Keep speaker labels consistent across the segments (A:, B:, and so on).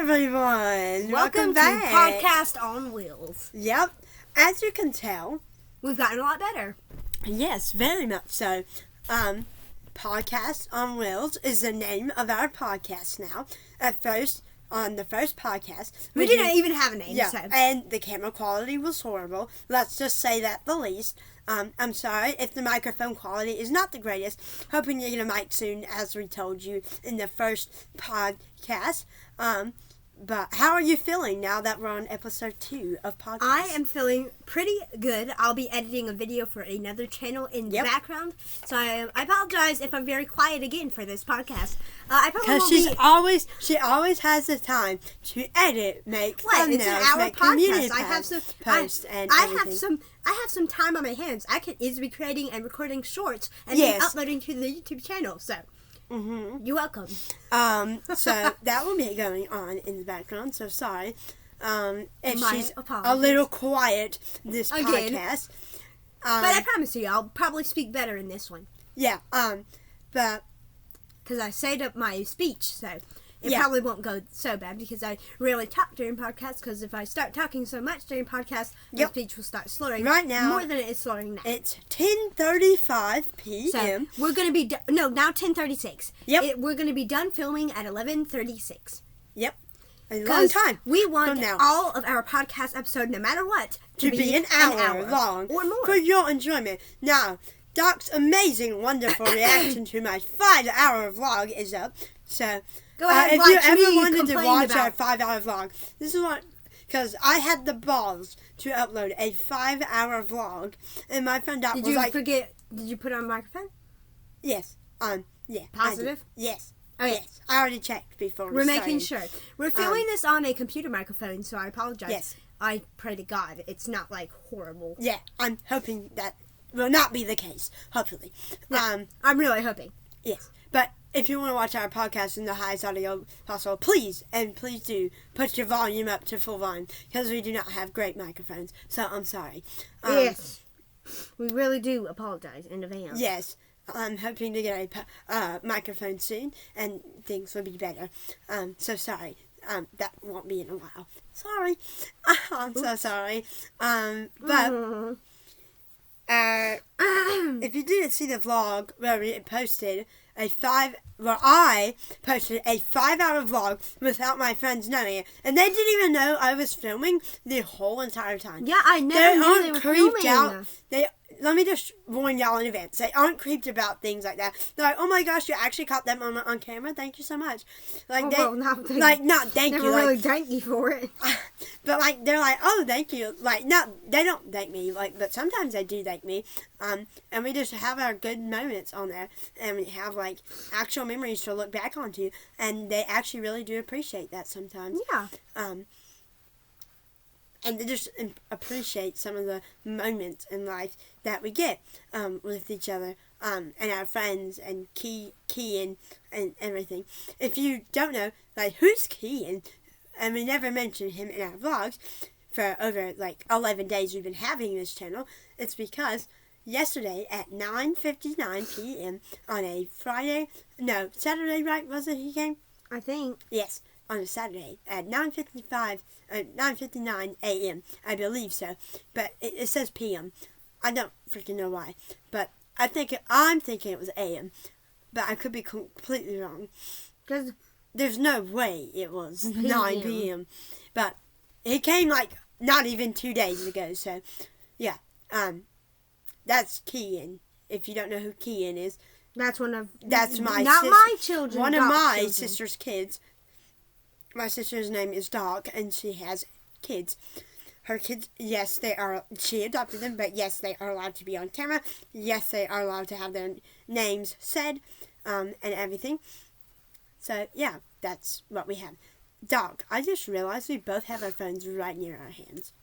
A: everyone!
B: Welcome
A: back.
B: to Podcast on Wheelz.
A: Yep. As you can tell,
B: we've gotten a lot better.
A: Yes, very much so. Podcast on Wheelz is the name of our podcast now. At first, on the first podcast,
B: we didn't even have a name.
A: Yeah,
B: so.
A: And the camera quality was horrible. Let's just say that the least. I'm sorry if the microphone quality is not the greatest. Hoping you get a mic soon, as we told you in the first podcast. But how are you feeling now that we're on episode 2 of podcast?
B: I am feeling pretty good. I'll be editing a video for another channel in the background, so I apologize if I'm very quiet again for this podcast. I probably
A: because she always has the time to edit, make thumbnails,
B: it's an hour
A: make
B: podcast.
A: community
B: I have
A: posts and everything.
B: I have some time on my hands. I can easily be creating and recording shorts and then uploading to the YouTube channel. So. Mm-hmm. You're welcome.
A: So that will be going on in the background. So sorry, if she's
B: apologies.
A: a little quiet this podcast.
B: But I promise you, I'll probably speak better in this one.
A: Yeah. But
B: because I saved up my speech, so it probably won't go so bad because I rarely talk during podcasts. Because if I start talking so much during podcasts, my speech will start slurring.
A: Right now,
B: more than it is slurring now.
A: It's 10:35 p.m.
B: So we're gonna be now 10:36.
A: Yep.
B: We're gonna be done filming at 11:36.
A: Yep. A long time.
B: We want all of our podcast episodes, no matter what,
A: to be an hour long
B: or more
A: for your enjoyment. Now, Doc's amazing, wonderful reaction to my 5-hour vlog is up. So.
B: Go ahead,
A: if you ever wanted to watch our 5-hour vlog, this is what, because I had the balls to upload a 5-hour vlog, and my friend Doc was like,
B: did you put on a microphone?
A: Yes, yeah.
B: Positive?
A: Yes.
B: Oh,
A: yes. I already checked before
B: We're making sure. We're filming this on a computer microphone, so I apologize.
A: Yes.
B: I pray to God it's not, horrible.
A: Yeah, I'm hoping that will not be the case, hopefully.
B: Yeah, I'm really hoping.
A: Yes, but if you want to watch our podcast in the highest audio possible, please do put your volume up to full volume, because we do not have great microphones, so I'm sorry.
B: Yes, we really do apologize in advance.
A: Yes, I'm hoping to get a microphone soon, and things will be better. So sorry, that won't be in a while. Sorry, I'm so sorry. But if you didn't see the vlog where we posted I posted a 5-hour vlog without my friends knowing it, and they didn't even know I was filming the whole entire time.
B: Yeah, I never knew they were
A: creeped
B: filming.
A: out. Let me just warn y'all in advance. They aren't creeped about things like that. They're like, oh my gosh, you actually caught them on camera. Thank you so much.
B: Not
A: thank you.
B: Never really thank you for it.
A: But they're like, oh, thank you. They don't thank me. But sometimes they do thank me. And we just have our good moments on there, and we have actual memories to look back onto, and they actually really do appreciate that sometimes.
B: Yeah.
A: And they just appreciate some of the moments in life that we get with each other and our friends and Kean and everything. If you don't know, who's Kean? And we never mentioned him in our vlogs for over 11 days we've been having this channel. It's because yesterday at 9:59 p.m. on a Saturday, right? Was it he came?
B: I think.
A: Yes. On a Saturday at 9:59 a.m. I believe so, but it says p.m. I don't freaking know why, but I'm thinking it was a.m. But I could be completely wrong, because there's no way it was 9 p.m. But it came not even 2 days ago. So yeah, that's Kean. If you don't know who Kean is,
B: that's my children.
A: One of my sister's kids. My sister's name is Doc, and she has kids. Her kids, yes, she adopted them, but yes, they are allowed to be on camera. Yes, they are allowed to have their names said, and everything. So, yeah, that's what we have. Doc, I just realized we both have our phones right near our hands.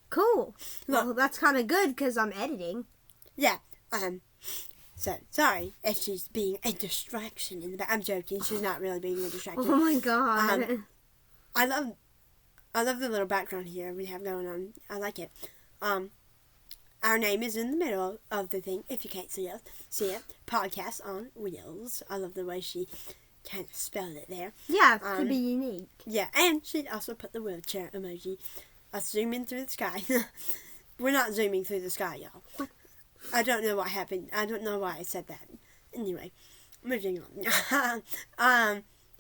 B: Cool. Well, that's kind of good, because I'm editing.
A: Yeah, So, sorry if she's being a distraction in the back. I'm joking. She's not really being a distraction.
B: Oh, my God.
A: I love the little background here we have going on. I like it. Our name is in the middle of the thing, if you can't see it. Podcast on Wheelz. I love the way she kind of spelled it there.
B: Yeah, it could be unique.
A: Yeah, and she also put the wheelchair emoji. Zooming through the sky. We're not zooming through the sky, y'all. I don't know what happened. I don't know why I said that. Anyway, moving on.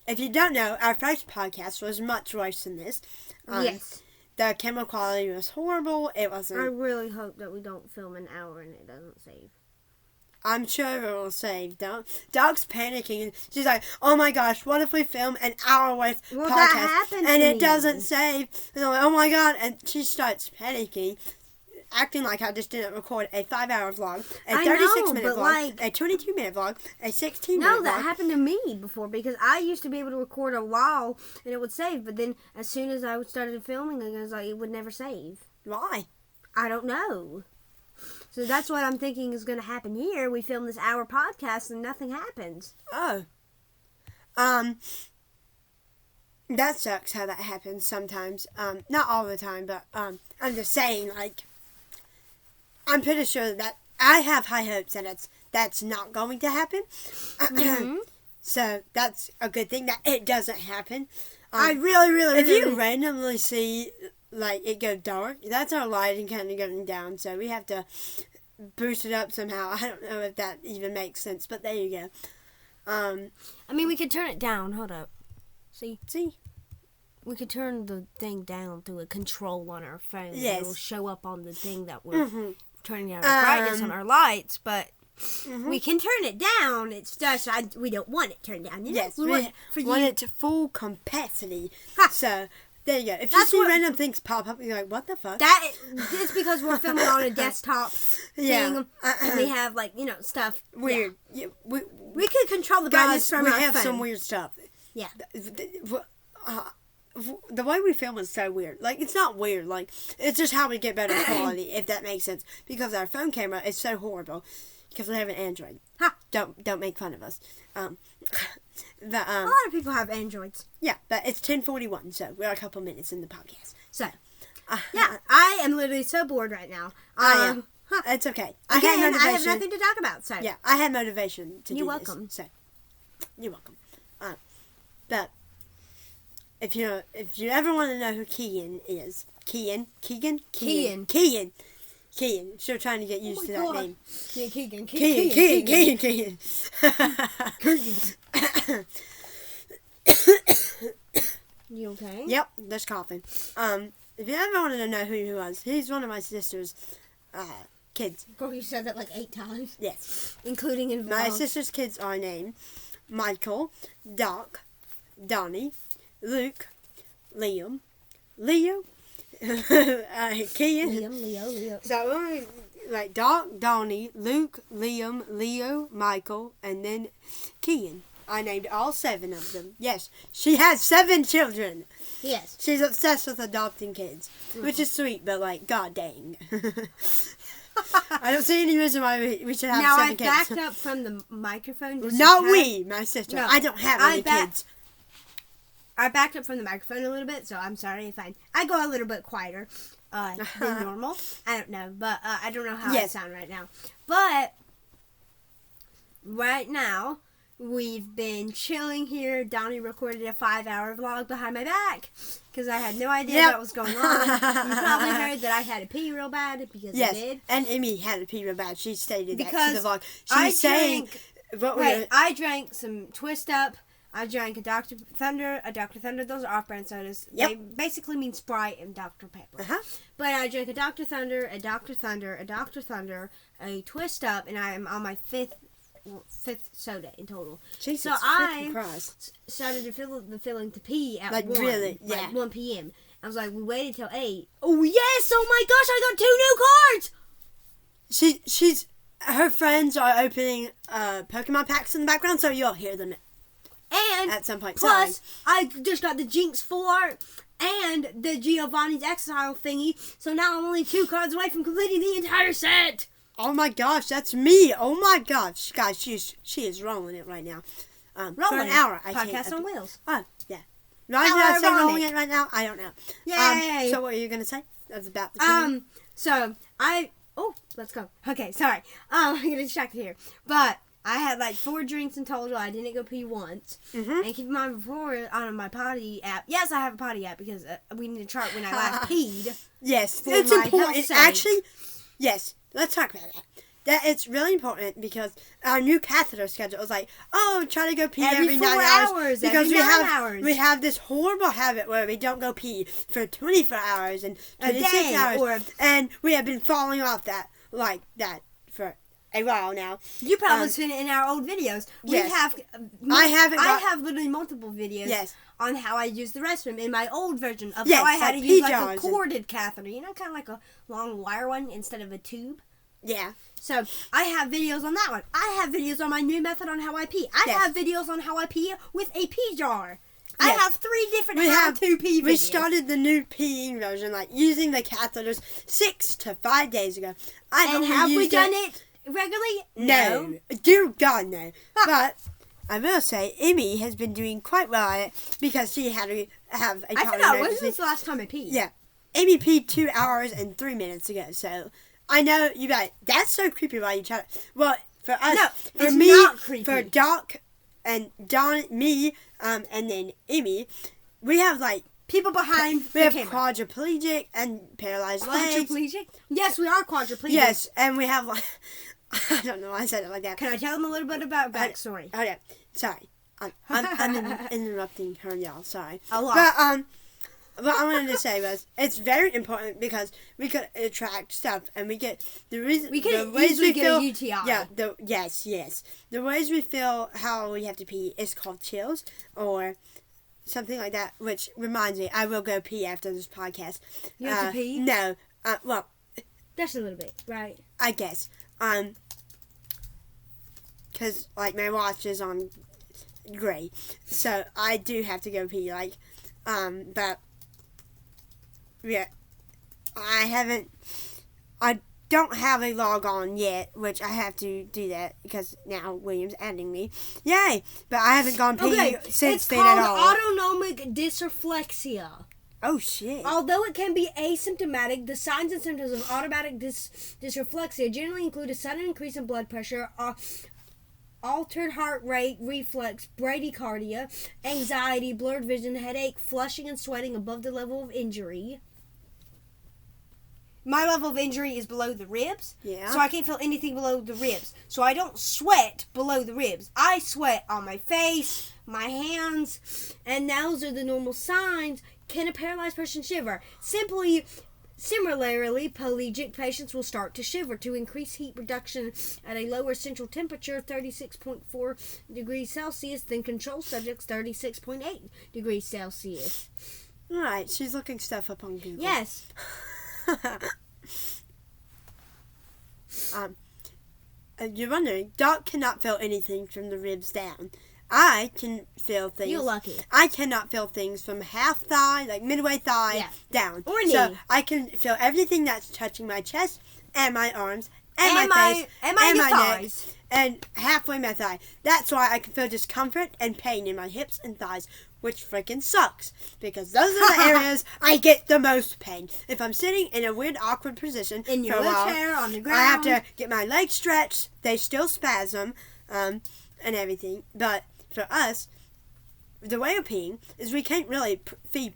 A: If you don't know, our first podcast was much worse than this.
B: Yes.
A: The camera quality was horrible. It wasn't.
B: I really hope that we don't film an hour and it doesn't save.
A: I'm sure it will save. Dog's panicking. She's like, "Oh my gosh, what if we film an hour worth podcast
B: that happened
A: and
B: to
A: it
B: me.
A: doesn't save?" And I'm like, "Oh my god!" And she starts panicking, acting like I just didn't record a 5-hour vlog, a 36-minute vlog, a 22-minute vlog, a 16-minute vlog.
B: No, that happened to me before because I used to be able to record a while and it would save, but then as soon as I started filming, it was like it would never save.
A: Why?
B: I don't know. So that's what I'm thinking is going to happen here. We film this hour podcast and nothing happens.
A: Oh. That sucks how that happens sometimes. Not all the time, but I'm just saying, like, I'm pretty sure that I have high hopes that that's not going to happen. So that's a good thing that it doesn't happen.
B: I really,
A: if you randomly see, like, it go dark, that's our lighting kind of going down, so we have to boost it up somehow. I don't know if that even makes sense, but there you go.
B: I mean, we could turn it down. Hold up. See?
A: See?
B: We could turn the thing down through a control on our phone.
A: Yes.
B: It'll show up on the thing that we're turning down our brightness on our lights, but we can turn it down. It's just we don't want it turned down. You know?
A: Yes, we want it to full capacity. So, there you go. If
B: That's
A: you see
B: what-
A: random things pop up, you're like, what the fuck?
B: It's because we're filming on a desktop thing, and we have, like, stuff.
A: Weird.
B: Yeah.
A: Yeah,
B: We could control the brightness
A: guys,
B: from
A: we
B: our
A: have
B: phone.
A: some weird stuff.
B: Yeah.
A: The way we film is so weird. Like, it's not weird. Like, it's just how we get better quality, if that makes sense. Because our phone camera is so horrible. Because we have an Android. Ha! Don't make fun of us.
B: A lot of people have Androids.
A: Yeah, but it's 10:41, so we're a couple minutes in the podcast. So,
B: Yeah, I am literally so bored right now.
A: I am. It's okay.
B: Again, I have nothing to talk about, so.
A: Yeah, I had motivation to do
B: You're
A: this.
B: welcome.
A: So, you're welcome. But if you ever want to know who Keegan is, Keegan. Still trying to get used to that name. Keegan.
B: You okay?
A: Yep, that's coughing. If you ever wanted to know who he was, he's one of my sister's kids.
B: Girl, you said that like 8 times.
A: Yes.
B: Including in
A: My
B: vlogs.
A: sister's kids are named Michael, Doc, Donnie, Luke, Liam, Leo, Keegan.
B: Leo.
A: So, like Doc, Donnie, Luke, Liam, Leo, Michael, and then Keegan. I named all 7 of them. Yes, she has 7 children.
B: Yes.
A: She's obsessed with adopting kids, which is sweet, but like, god dang. I don't see any reason why we should have 7 kids.
B: Now, I backed up from the microphone.
A: Not we, my sister.
B: No,
A: I don't have any kids.
B: I backed up from the microphone a little bit, so I'm sorry if I go a little bit quieter than normal. I don't know, but I don't know how I sound right now. But right now, we've been chilling here. Donnie recorded a 5-hour vlog behind my back because I had no idea what was going on. You probably heard that I had to pee real bad because I did.
A: And Emmy had to pee real bad. She stated
B: Because
A: that to the vlog.
B: I drank some Twist Up. I drank a Dr. Thunder. Those are off-brand sodas.
A: Yep.
B: They basically mean Sprite and Dr. Pepper.
A: Uh-huh.
B: But I drank a Dr. Thunder, a Twist Up, and I am on my fifth soda in total.
A: Jesus
B: so I
A: Christ.
B: started to feel the feeling to pee at 1.
A: Really?
B: Like 1 p.m. I was like, we waited till 8. Oh, yes! Oh, my gosh, I got 2 new cards!
A: Her friends are opening Pokemon packs in the background, so you'll hear them
B: And
A: at some point.
B: plus, I just got the Jinx full art and the Giovanni's Exile thingy, so now I'm only 2 cards away from completing the entire set.
A: Oh my gosh, that's me! Oh my gosh, guys, she is rolling it right now. For an hour, I can't.
B: Podcast on Wheelz.
A: Oh yeah. Why did I say rolling it right now? I don't know.
B: Yay!
A: So what are you gonna say? That's about the team.
B: So let's go. Okay, sorry. I'm getting distracted here, but I had like 4 drinks in total. I didn't go pee once.
A: Mm-hmm.
B: And keep in mind, before on my potty app, yes, I have a potty app because we need to chart when I last peed.
A: Yes,
B: for
A: it's
B: my
A: important.
B: health's sake.
A: Actually, yes, let's talk about that. That it's really important because our new catheter schedule is like, try to go pee every
B: 4
A: 9
B: hours.
A: Because
B: every 9 hours.
A: we have this horrible habit where we don't go pee for 24 hours and 26
B: day,
A: hours. And we have been falling off that for a while now.
B: You probably seen it in our old videos.
A: Yes.
B: I have literally multiple videos.
A: Yes.
B: On how I use the restroom in my old version of
A: Yes,
B: how I had to
A: like
B: use
A: pee
B: like a
A: jars
B: corded catheter. You know, kind of like a long wire one instead of a tube.
A: Yeah.
B: So, I have videos on that one. I have videos on my new method on how I pee. I have videos on how I pee with a pee jar. I have 3 different how-to pee videos.
A: We started the new peeing version, like using the catheters 6 to 5 days ago.
B: Have we done it regularly?
A: No. Dear God, no. But I will say, Emmy has been doing quite well at it because she had to have a
B: I forgot, when was the last time I peed?
A: Yeah. Emmy peed 2 hours and 3 minutes ago, so I know you got that's so creepy why you try to. Well, for us,
B: no,
A: for
B: it's
A: me,
B: not creepy.
A: for Doc and Don, me, and then Emmy, we have like
B: people behind
A: we
B: the
A: have
B: camera.
A: Quadriplegic and paralyzed legs.
B: Quadriplegic? Yes, we are quadriplegic.
A: Yes, and we have like I don't know why I said it like that.
B: Can I tell them a little bit about backstory?
A: Okay, sorry, I'm interrupting her, y'all. Sorry,
B: a lot.
A: But what I wanted to say was it's very important because we could attract stuff and we get the reason
B: we could
A: the ways
B: easily
A: we
B: get
A: feel,
B: a UTI.
A: Yeah, yes. The ways we feel how we have to pee is called chills or something like that. Which reminds me, I will go pee after this podcast.
B: You have to pee?
A: No, well,
B: just a little bit, right?
A: I guess because like my watch is on gray, so I do have to go pee. Like, but. Yeah, I don't have a log on yet, which I have to do that because now William's adding me. Yay! But I haven't gone pee since then at all.
B: It's called autonomic dysreflexia.
A: Oh, shit.
B: Although it can be asymptomatic, the signs and symptoms of automatic dysreflexia generally include a sudden increase in blood pressure, altered heart rate, reflex, bradycardia, anxiety, blurred vision, headache, flushing and sweating above the level of injury. My level of injury is below the ribs, so I can't feel anything below the ribs. So I don't sweat below the ribs. I sweat on my face, my hands, and those are the normal signs. Can a paralyzed person shiver? Similarly, predilegic patients will start to shiver to increase heat reduction at a lower central temperature, 36.4 degrees Celsius, than control subjects, 36.8 degrees Celsius.
A: All right, she's looking stuff up on Google.
B: Yes.
A: You're wondering, Doc cannot feel anything from the ribs down. I can feel things.
B: You're lucky.
A: I cannot feel things from half thigh, like midway thigh, down.
B: Or knee.
A: So I can feel everything that's touching my chest and my arms and my face
B: and my
A: neck and halfway my thigh. That's why I can feel discomfort and pain in my hips and thighs, which freaking sucks because those are the areas I get the most pain. If I'm sitting in a weird, awkward position
B: in your wheelchair on the ground,
A: I have to get my legs stretched. They still spasm, and everything. But for us, the way of peeing is we can't really pee.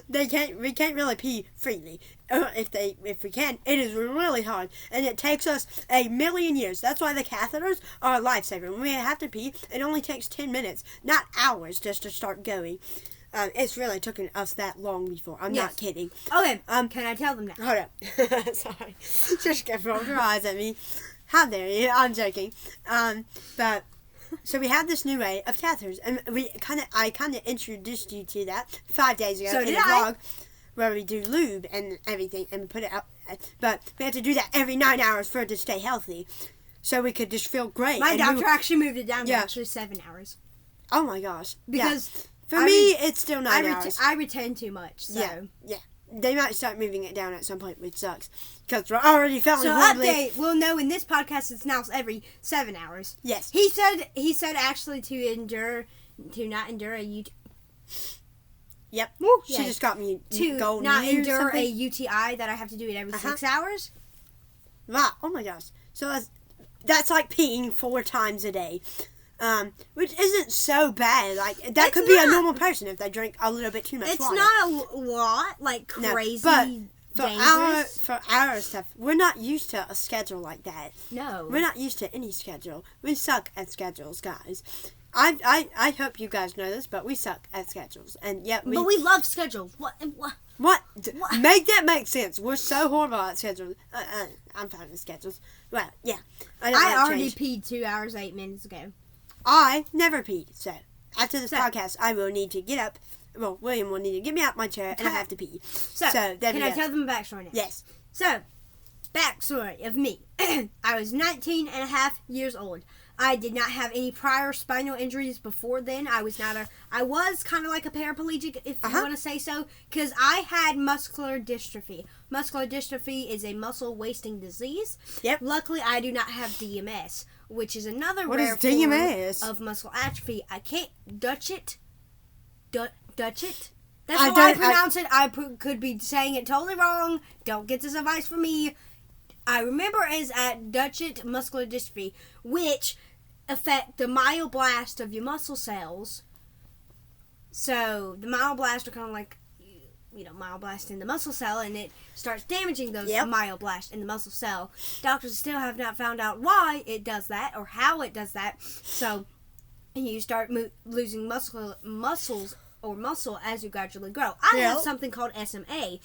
A: We can't really pee freely. If we can, it is really hard, and it takes us 1,000,000 years. That's why the catheters are a lifesaver. When we have to pee, it only takes 10 minutes, not hours, just to start going. It's really taken us that long before. I'm not kidding.
B: Okay. Can I tell them now?
A: Hold up. Sorry. Just get rolled your eyes at me. How dare you? I'm joking. But. So we have this new way of catheters, and I kind of introduced you to that 5 days ago in a vlog where we do lube and everything, and we put it out. But we have to do that every 9 hours for it to stay healthy, so we could just feel great.
B: My doctor actually moved it down to actually 7 hours.
A: Oh my gosh!
B: Because
A: for me, it's still 9 hours.
B: I retain too much. So.
A: Yeah. They might start moving it down at some point, which sucks. Because we're already feeling horribly.
B: So update, we'll know in this podcast it's now every 7 hours.
A: Yes.
B: He said actually to not endure a UTI.
A: Yep.
B: Woo,
A: she just got me
B: to
A: gold
B: not
A: knee or
B: endure
A: something.
B: a UTI that I have to do it every 6 hours.
A: Wow. Oh my gosh. So that's like peeing 4 times a day. Which isn't so bad. Like, that could be a normal person if they drink a little bit too much water.
B: It's not a lot, like, crazy,
A: no, but for our stuff, we're not used to a schedule like that.
B: No.
A: We're not used to any schedule. We suck at schedules, guys. I hope you guys know this, but we suck at schedules. And yet
B: But we love schedules. What?
A: Make that make sense. We're so horrible at schedules. I'm fine with schedules. Well, yeah.
B: I already peed 2 hours, 8 minutes ago.
A: I never peed, so after this podcast, I will need to get up. Well, William will need to get me out my chair, and I have to pee.
B: So can I tell them a backstory now?
A: Yes. So,
B: backstory of me. I was 19 and a half years old. I did not have any prior spinal injuries before then. I was kind of like a paraplegic, if you want to say so, because I had muscular dystrophy. Muscular dystrophy is a muscle wasting disease.
A: Yep.
B: Luckily, I do not have DMS, which is another
A: rare
B: form of muscle atrophy. I can't Dutch it. Dutch it. That's how I pronounce it. I could be saying it totally wrong. Don't get this advice from me. I remember as at Duchenne muscular dystrophy, which affect the myoblast of your muscle cells. So the myoblast are kind of like, myoblast in the muscle cell, and it starts damaging those myoblasts in the muscle cell. Doctors still have not found out why it does that or how it does that. So you start losing muscle as you gradually grow. I have something called SMA.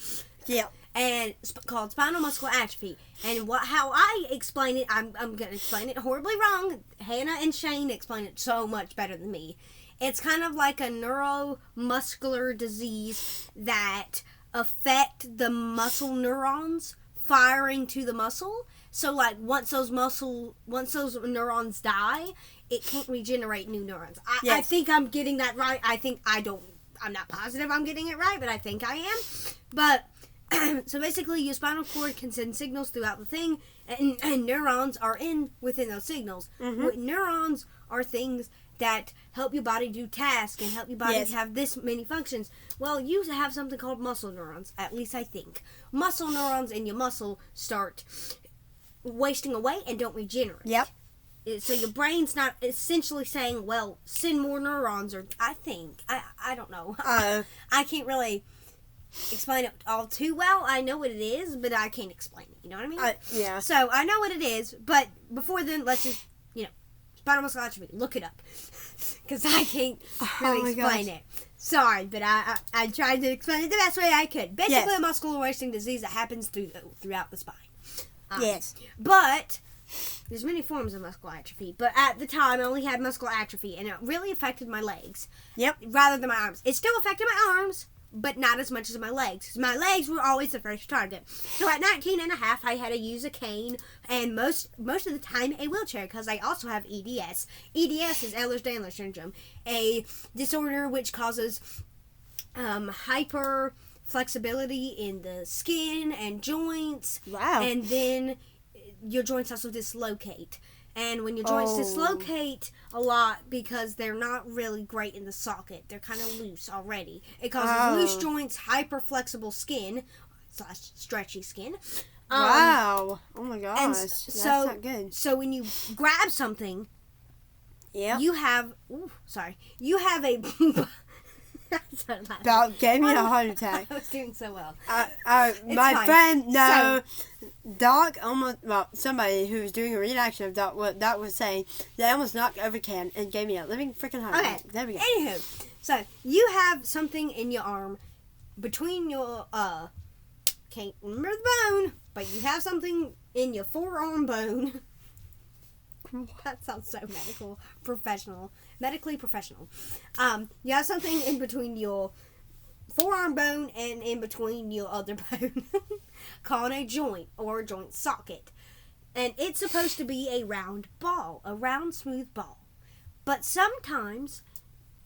A: Yeah.
B: And it's called spinal muscular atrophy. And how I explain it, I'm going to explain it horribly wrong. Hannah and Shane explain it so much better than me. It's kind of like a neuromuscular disease that affect the muscle neurons firing to the muscle. So, like, once those neurons die, it can't regenerate new neurons. I think I'm getting that right. I'm not positive I'm getting it right, but I think I am. But so basically, your spinal cord can send signals throughout the thing, and neurons are within those signals. Mm-hmm. Neurons are things that help your body do tasks and help your body have this many functions. Well, you have something called muscle neurons, at least I think. Muscle neurons in your muscle start wasting away and don't regenerate.
A: Yep.
B: So your brain's not essentially saying, well, send more neurons, or I don't know. I can't really explain it all too well. I know what it is, but I can't explain it. You know what I mean?
A: Yeah.
B: So I know what it is, but before then, let's just, spinal muscular atrophy. Look it up. Because I can't really explain it. Sorry, but I tried to explain it the best way I could. Basically, a muscular wasting disease that happens throughout the spine.
A: Yes.
B: But there's many forms of muscular atrophy. But at the time, I only had muscular atrophy, and it really affected my legs.
A: Yep.
B: Rather than my arms. It still affected my arms, but not as much as my legs. 'Cause my legs were always the first target. So at 19 and a half, I had to use a cane and most of the time a wheelchair because I also have EDS. EDS is Ehlers-Danlos syndrome, a disorder which causes hyper flexibility in the skin and joints.
A: Wow.
B: And then your joints also dislocate. And when your joints dislocate a lot because they're not really great in the socket, they're kind of loose already. It causes loose joints, hyper-flexible skin, / stretchy skin.
A: Wow. Oh my gosh. That's not good.
B: So when you grab something, you have... You have a...
A: That gave me a heart attack.
B: I was doing so well.
A: My friend, Doc somebody who was doing a reenaction of Doc, what Doc was saying, they almost knocked over Ken and gave me a living freaking heart attack. Okay, there we go.
B: Anywho, so you have something in your arm between your, can't remember the bone, but you have something in your forearm bone. That sounds so medically professional. You have something in between your forearm bone and in between your other bone called a joint or a joint socket. And it's supposed to be a round ball, a round smooth ball. But sometimes,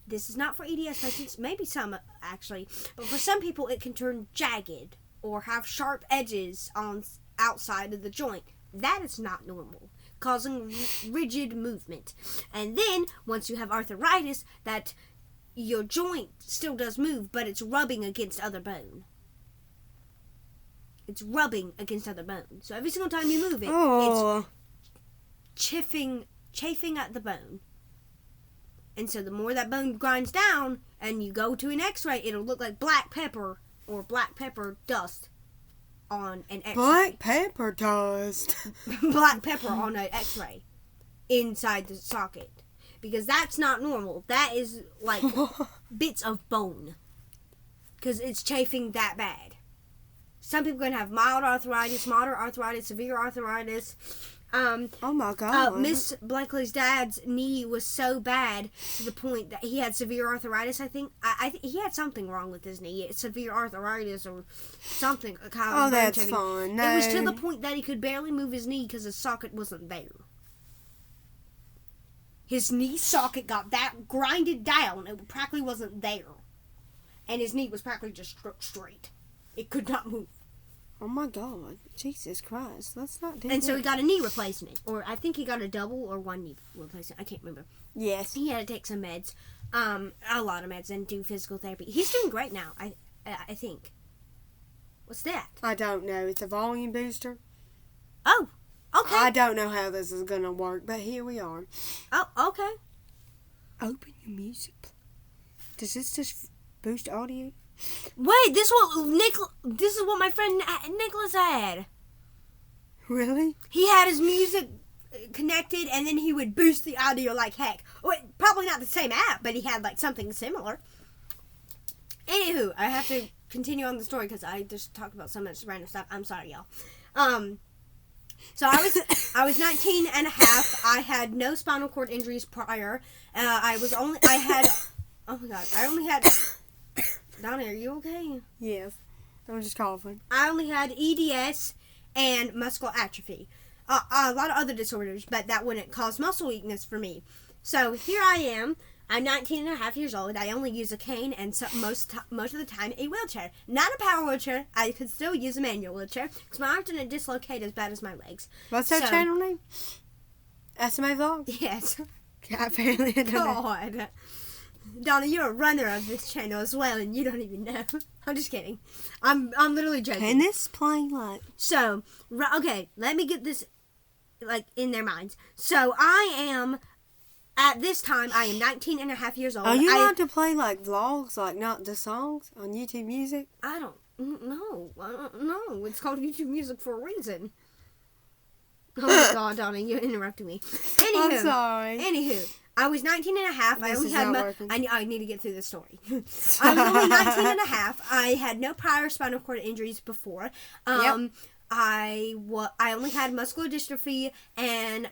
B: this is not for EDS patients, maybe some actually, but for some people it can turn jagged or have sharp edges on outside of the joint. That is not normal, causing rigid movement. And then, once you have arthritis, that your joint still does move, but it's rubbing against other bone. It's rubbing against other bone. So every single time you move it,
A: Oh.
B: it's chafing at the bone. And so the more that bone grinds down and you go to an x-ray, it'll look like black pepper or black pepper dust on an x-ray.
A: Black pepper dust.
B: Black pepper on an x-ray inside the socket. Because that's not normal. That is like bits of bone. Because it's chafing that bad. Some people can have mild arthritis, moderate arthritis, severe arthritis.
A: Oh my God.
B: Miss Blakely's dad's knee was so bad to the point that he had severe arthritis, I think. He had something wrong with his knee. Severe arthritis or something.
A: Oh, that's fine. No.
B: It was to the point that he could barely move his knee because his socket wasn't there. His knee socket got that grinded down. It practically wasn't there. And his knee was practically just straight. It could not move.
A: Oh my God. Jesus Christ. Let's not do
B: And
A: that.
B: so he got a knee replacement. Or I think he got a double or one knee replacement. I can't remember.
A: Yes.
B: He had to take some meds. A lot of meds and do physical therapy. He's doing great now, I think. What's that?
A: I don't know. It's a volume booster.
B: Oh, okay.
A: I don't know how this is going to work, but here we are.
B: Oh, okay.
A: Open your music. Does this just boost audio?
B: Wait, this is what my friend Nicholas had.
A: Really?
B: He had his music connected, and then he would boost the audio like heck. Well, probably not the same app, but he had like something similar. Anywho, I have to continue on the story because I just talked about so much random stuff. I'm sorry, y'all. So I was 19 and a half. I had no spinal cord injuries prior. I only had Donna, are you okay?
A: Yes. I'm just coughing.
B: I only had EDS and muscular atrophy. A lot of other disorders, but that wouldn't cause muscle weakness for me. So here I am. I'm 19 and a half years old. I only use a cane and most of the time a wheelchair. Not a power wheelchair. I could still use a manual wheelchair because my arms didn't dislocate as bad as my legs.
A: What's that channel name? SMA Vlogs?
B: Yes.
A: Apparently I don't know.
B: God. Donna, you're a runner of this channel as well, and you don't even know. I'm just kidding. I'm literally joking.
A: Can this play like?
B: So, okay, let me get this like in their minds. So I am, at this time, I am 19 and a half years old.
A: Are you allowed to play like vlogs, like not the songs on YouTube Music?
B: I don't know. No, it's called YouTube Music for a reason. Oh my God, Donna, you interrupted me. Anywho,
A: I'm sorry.
B: Anywho, I was 19 and a half.
A: This
B: I only
A: is
B: had
A: not working.
B: I need to get through the story. I was only 19 and a half. I had no prior spinal cord injuries before.
A: Yep.
B: I only had muscular dystrophy and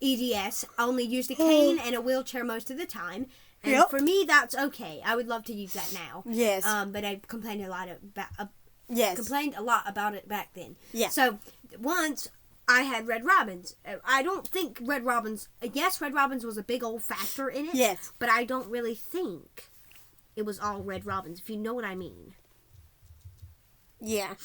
B: EDS. I only used a cane and a wheelchair most of the time. And
A: Yep.
B: for me, that's okay. I would love to use that now.
A: Yes.
B: But I complained a lot about
A: Yes.
B: complained a lot about it back then.
A: Yeah.
B: So once I had Red Robins. I don't think Red Robins. Yes, Red Robins was a big old factor in it.
A: Yes.
B: But I don't really think it was all Red Robins, if you know what I mean.
A: Yeah.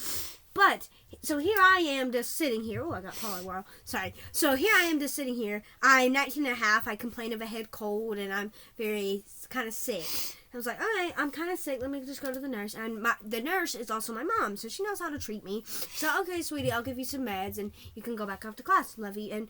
B: But, so here I am just sitting here. Oh, I got polywhirl. Sorry. So here I am just sitting here. I'm 19 and a half. I complain of a head cold and I'm very kind of sick. I was like, all right, I'm kind of sick. Let me just go to the nurse. And the nurse is also my mom, so she knows how to treat me. So, okay, sweetie, I'll give you some meds and you can go back off to class. Love you. And,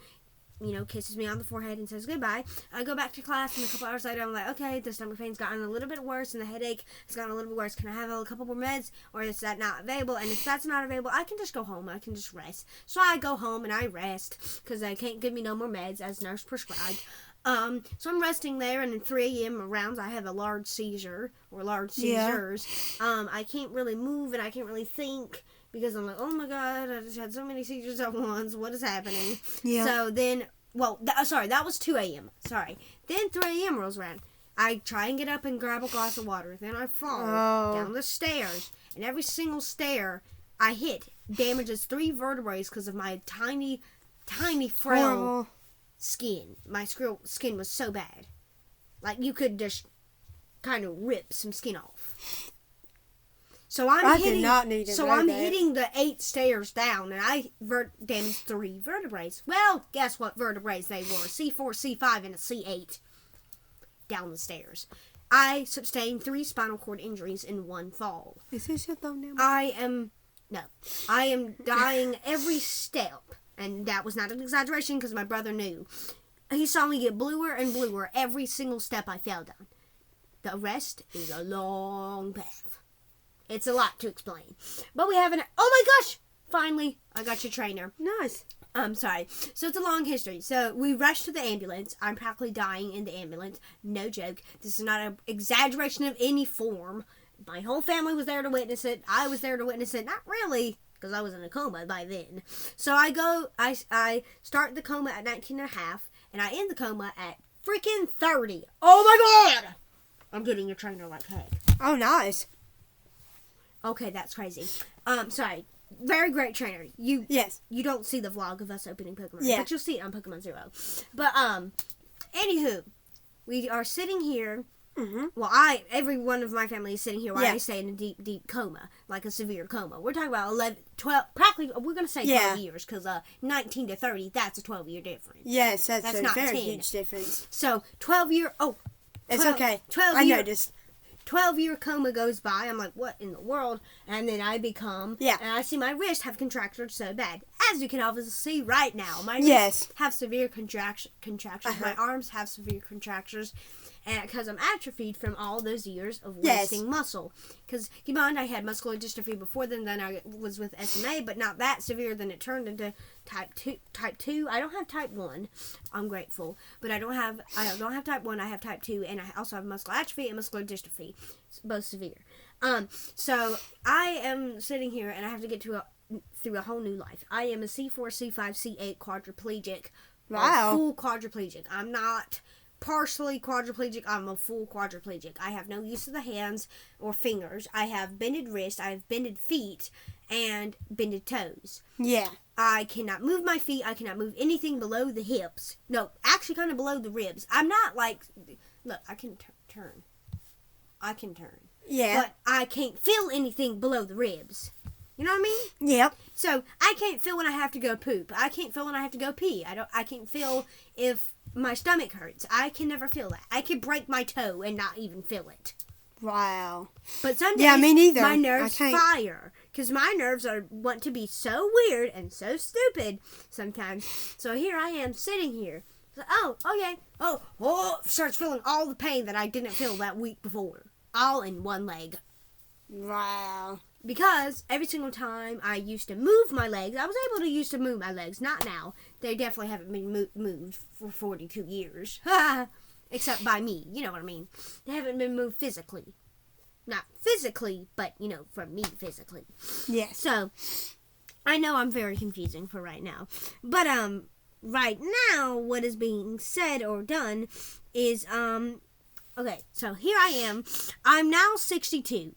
B: you know, kisses me on the forehead and says goodbye. I go back to class, and a couple hours later, I'm like, okay, the stomach pain's gotten a little bit worse, and the headache has gotten a little bit worse. Can I have a couple more meds, or is that not available? And if that's not available, I can just go home. I can just rest. So I go home, and I rest, because they can't give me no more meds, as nurse prescribed. So I'm resting there, and in 3 a.m. around, I have a large seizure, or large seizures. Yeah. I can't really move, and I can't really think, because I'm like, oh my God, I just had so many seizures at once. What is happening? Yeah. So then, that was 2 a.m. Sorry. Then 3 a.m. rolls around. I try and get up and grab a glass of water. Then I fall down the stairs. And every single stair I hit damages 3 vertebrae because of my tiny, frail skin. My skin was so bad. Like, you could just kind of rip some skin off. So I'm hitting the 8 stairs down, and I damaged 3 vertebrae. Well, guess what vertebrae they were? C4, C5, and a C8 down the stairs. I sustained 3 spinal cord injuries in one fall.
A: Is this your thumbnail?
B: I am No. I am dying every step. And that was not an exaggeration because my brother knew. He saw me get bluer and bluer every single step I fell down. The rest is a long path. It's a lot to explain. But we have an... Oh my gosh! Finally, I got your trainer.
A: Nice.
B: Sorry. So it's a long history. So we rushed to the ambulance. I'm practically dying in the ambulance. No joke. This is not an exaggeration of any form. My whole family was there to witness it. I was there to witness it. Not really, because I was in a coma by then. So I start the coma at 19 and a half, and I end the coma at freaking 30. Oh my god! I'm getting your trainer like heck.
A: Oh, nice.
B: Okay, that's crazy. Sorry. Very great trainer.
A: Yes.
B: You don't see the vlog of us opening Pokemon,
A: yeah.
B: but you'll see it on Pokemon Zero. But anywho, we are sitting here.
A: Mm-hmm.
B: Well, every one of my family is sitting here while I stay in a deep, deep coma, like a severe coma. We're talking about 11, 12, practically. We're gonna say 12 years because 19 to 30, that's a 12-year difference.
A: Yes, that's a
B: not
A: very
B: 10.
A: huge difference.
B: So 12-year. Oh, 12,
A: it's okay.
B: 12
A: I
B: year,
A: noticed.
B: 12-year coma goes by. I'm like, what in the world? And then I become, and I see my wrist have contracted so bad. As you can obviously see right now, my wrists have severe contractions. My arms have severe contractions. And because I'm atrophied from all those years of wasting muscle. Because, keep in mind, I had muscular dystrophy before then I was with SMA, but not that severe. Then it turned into type 2. I don't have type 1. I'm grateful. But I don't have type 1. I have type 2. And I also have muscular atrophy and muscular dystrophy. Both severe. So I am sitting here and I have to get through a whole new life. I am a C4, C5, C8 quadriplegic.
A: Wow.
B: Full quadriplegic. I'm not partially quadriplegic. I'm a full quadriplegic. I have no use of the hands or fingers. I have bended wrists. I have bended feet and bended toes.
A: Yeah.
B: I cannot move my feet. I cannot move anything below the hips. No, actually kind of below the ribs. I'm not like... Look, I can turn. I can turn.
A: Yeah.
B: But I can't feel anything below the ribs. You know what I mean?
A: Yep.
B: So, I can't feel when I have to go poop. I can't feel when I have to go pee. I can't feel if my stomach hurts. I can never feel that. I could break my toe and not even feel it.
A: Wow.
B: But some days,
A: me neither.
B: my nerves fire. Because my nerves want to be so weird and so stupid sometimes. So here I am sitting here. So, oh, okay. Oh, starts feeling all the pain that I didn't feel that week before. All in one leg.
A: Wow.
B: Because every single time I used to move my legs, I was able to move my legs. Not now. They definitely haven't been moved for 42 years. Except by me. You know what I mean. They haven't been moved physically. Not physically, but, from me physically.
A: Yes.
B: So, I know I'm very confusing for right now. But, right now, what is being said or done is, okay, so here I am. I'm now 61,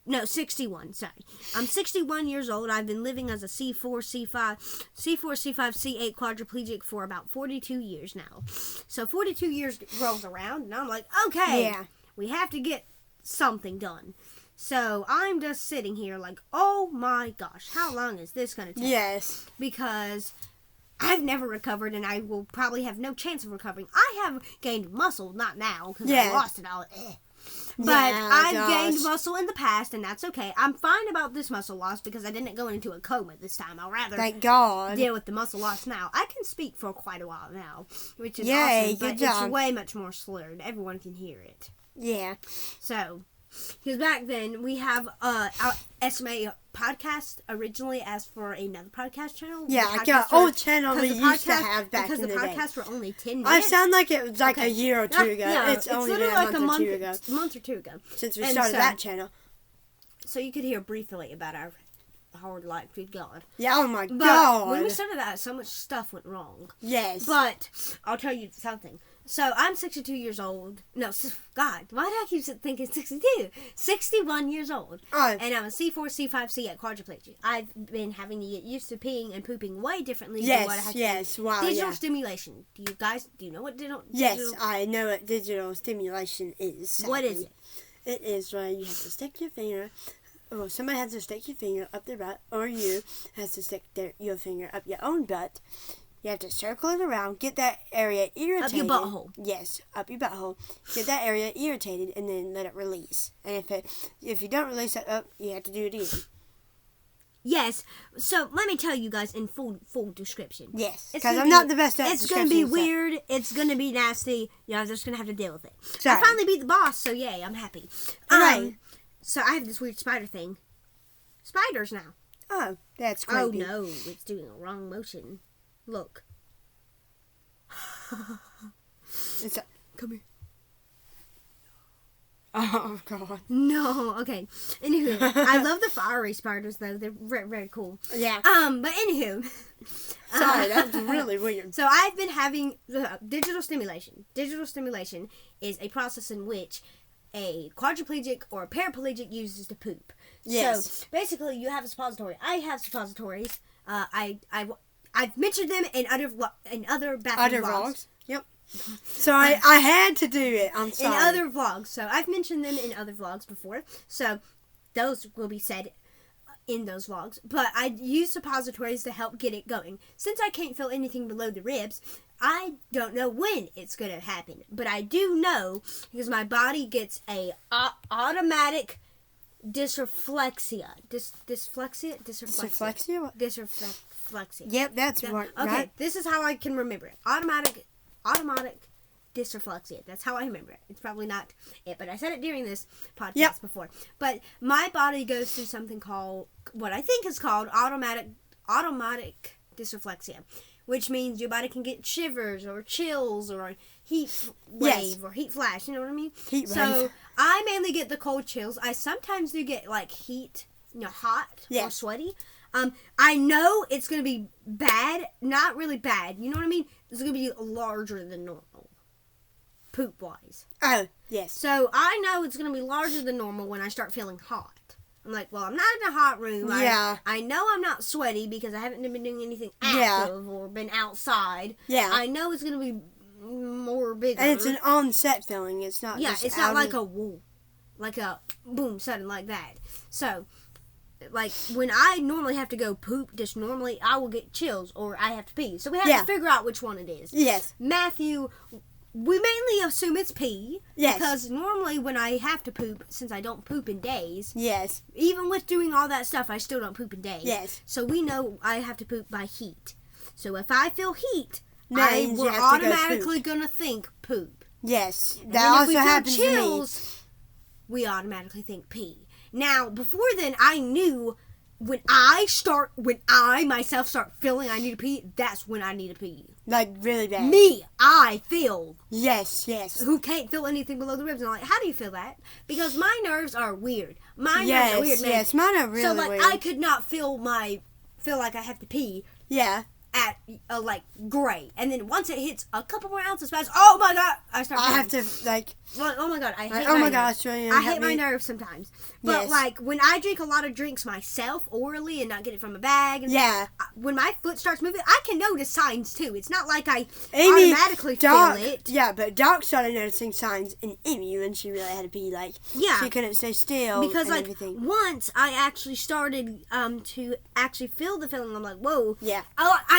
B: sorry. I'm 61 years old. I've been living as a C4, C5, C8 quadriplegic for about 42 years now. So 42 years rolls around, and I'm like, okay, we have to get something done. So I'm just sitting here like, oh my gosh, how long is this going to take?
A: Yes.
B: Because I've never recovered, and I will probably have no chance of recovering. I have gained muscle, not now, because I lost it all. But I've gained muscle in the past, and that's okay. I'm fine about this muscle loss because I didn't go into a coma this time. I'll rather
A: thank God
B: deal with the muscle loss now. I can speak for quite a while now, which is
A: Yay,
B: awesome, but
A: good job.
B: it's way much more slurred. Everyone can hear it.
A: Yeah.
B: So, because back then, we have our SMA podcast originally asked for another podcast channel.
A: Yeah, like an old channel we used to have back in the day.
B: Because the podcasts were only 10 minutes.
A: I sound like it was like a year or two ago.
B: Yeah,
A: it's only been
B: like
A: a month or two ago.
B: A month or two ago.
A: Since we started that channel.
B: So you could hear briefly about our hard life with God.
A: Yeah, oh my
B: but
A: God.
B: When we started that, so much stuff went wrong.
A: Yes.
B: But I'll tell you something. So I'm 62 years old. No, God, why do I keep thinking 62? 61 years old.
A: Oh.
B: And I'm a C4, C5, C8 quadriplegic. I've been having to get used to peeing and pooping way differently than what I had to.
A: Yes, wow,
B: Digital stimulation. Do you know what digital?
A: Yes, I know what digital stimulation is. Sadly.
B: What is it?
A: It is where you have to stick your finger. Well, somebody has to stick your finger up their butt, or you has to stick your finger up your own butt. You have to circle it around, get that area irritated.
B: Up your butthole.
A: Yes, up your butthole. Get that area irritated, and then let it release. And if you don't release it up, you have to do it again.
B: Yes. So let me tell you guys in full description.
A: Yes. Because I'm not the best at
B: It's going to be
A: description, so.
B: weird. It's going to be nasty. You're just going to have to deal with it.
A: Sorry.
B: I finally beat the boss, so yay, I'm happy.
A: Right.
B: So I have this weird spider thing. Spiders now.
A: Oh, that's creepy.
B: Oh no, it's doing a wrong motion. Look. Come here.
A: Oh, God.
B: No, okay. Anywho, I love the fiery spiders though. They're very, very cool.
A: Yeah.
B: But anywho.
A: Sorry, that's really weird.
B: So I've been having digital stimulation. Digital stimulation is a process in which a quadriplegic or a paraplegic uses to poop.
A: Yes.
B: So basically, you have a suppository. I have suppositories. I've mentioned them in other bathroom vlogs.
A: Yep. So I had to do it. I'm sorry.
B: In other vlogs. So I've mentioned them in other vlogs before. So those will be said in those vlogs. But I use suppositories to help get it going. Since I can't feel anything below the ribs, I don't know when it's going to happen. But I do know because my body gets a automatic dysreflexia. Dysreflexia?
A: Dyslexia? What?
B: Dysreflexia.
A: Yep, that's right.
B: Okay, this is how I can remember it. Automatic dysreflexia. That's how I remember it. It's probably not it, but I said it during this podcast before. But my body goes through something called, what I think is called automatic dysreflexia, which means your body can get shivers or chills or heat wave or heat flash. You know what I mean?
A: Heat wave.
B: So I mainly get the cold chills. I sometimes do get like heat, hot or sweaty. I know it's going to be bad, not really bad. You know what I mean? It's going to be larger than normal, poop-wise.
A: Oh, yes.
B: So I know it's going to be larger than normal when I start feeling hot. I'm like, well, I'm not in a hot room.
A: Yeah.
B: I know I'm not sweaty because I haven't been doing anything active or been outside.
A: Yeah.
B: I know it's going to be more bigger.
A: And it's an on-set feeling. It's not just
B: it's not like a woo, like a boom, sudden like that. So, like, when I normally have to go poop, just normally, I will get chills or I have to pee. So we have to figure out which one it is.
A: Yes.
B: Matthew, we mainly assume it's pee.
A: Yes.
B: Because normally when I have to poop, since I don't poop in days.
A: Yes.
B: Even with doing all that stuff, I still don't poop in days.
A: Yes.
B: So we know I have to poop by heat. So if I feel heat,
A: Means
B: we're automatically going to think poop.
A: Yes.
B: And
A: That
B: then
A: also
B: if we feel
A: happens
B: chills,
A: to me.
B: we automatically think pee. Now, before then, I knew when I myself start feeling I need to pee, that's when I need to pee.
A: Like, really bad.
B: Me, I feel.
A: Yes, yes.
B: Who can't feel anything below the ribs. And I'm like, how do you feel that? Because my nerves are weird. My nerves are weird, man.
A: Yes, mine are really
B: so, like,
A: weird.
B: I could not feel like I have to pee.
A: Yeah.
B: At like gray, and then once it hits a couple more ounces past, oh my god, I start.
A: I have to like.
B: Well, oh my god, I hate.
A: Like,
B: my
A: oh my
B: nerves.
A: gosh, really,
B: I hate my nerves sometimes. But
A: Yes.
B: like when I drink a lot of drinks myself orally and not get it from a bag, and when my foot starts moving, I can notice signs too. It's not like I automatically feel it.
A: Yeah, but Doc started noticing signs in Emmy when she really had to pee. Like, she couldn't stay still
B: because
A: and
B: like
A: everything.
B: once I actually started to actually feel the feeling. I'm like, whoa.
A: Yeah.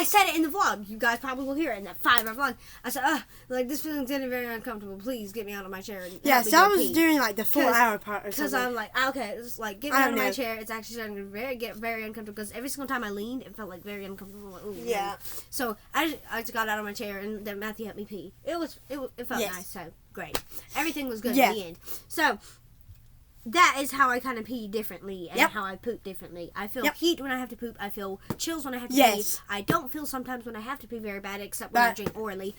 B: I said it in the vlog. You guys probably will hear it in that 5-hour vlog. I said, like this feeling's getting very uncomfortable. Please get me out of my chair. And
A: so I was doing like the 4-hour part or something.
B: Because I'm like, okay, it's like get me out of my chair. It's actually starting to get very uncomfortable because every single time I leaned, it felt like very uncomfortable. Like, ooh,
A: yeah.
B: So I just got out of my chair and then Matthew helped me pee. It felt nice. So great. Everything was good in the end. So. That is how I kind of pee differently and how I poop differently. I feel heat when I have to poop. I feel chills when I have to pee. I don't feel sometimes when I have to pee very bad, except when I drink orally.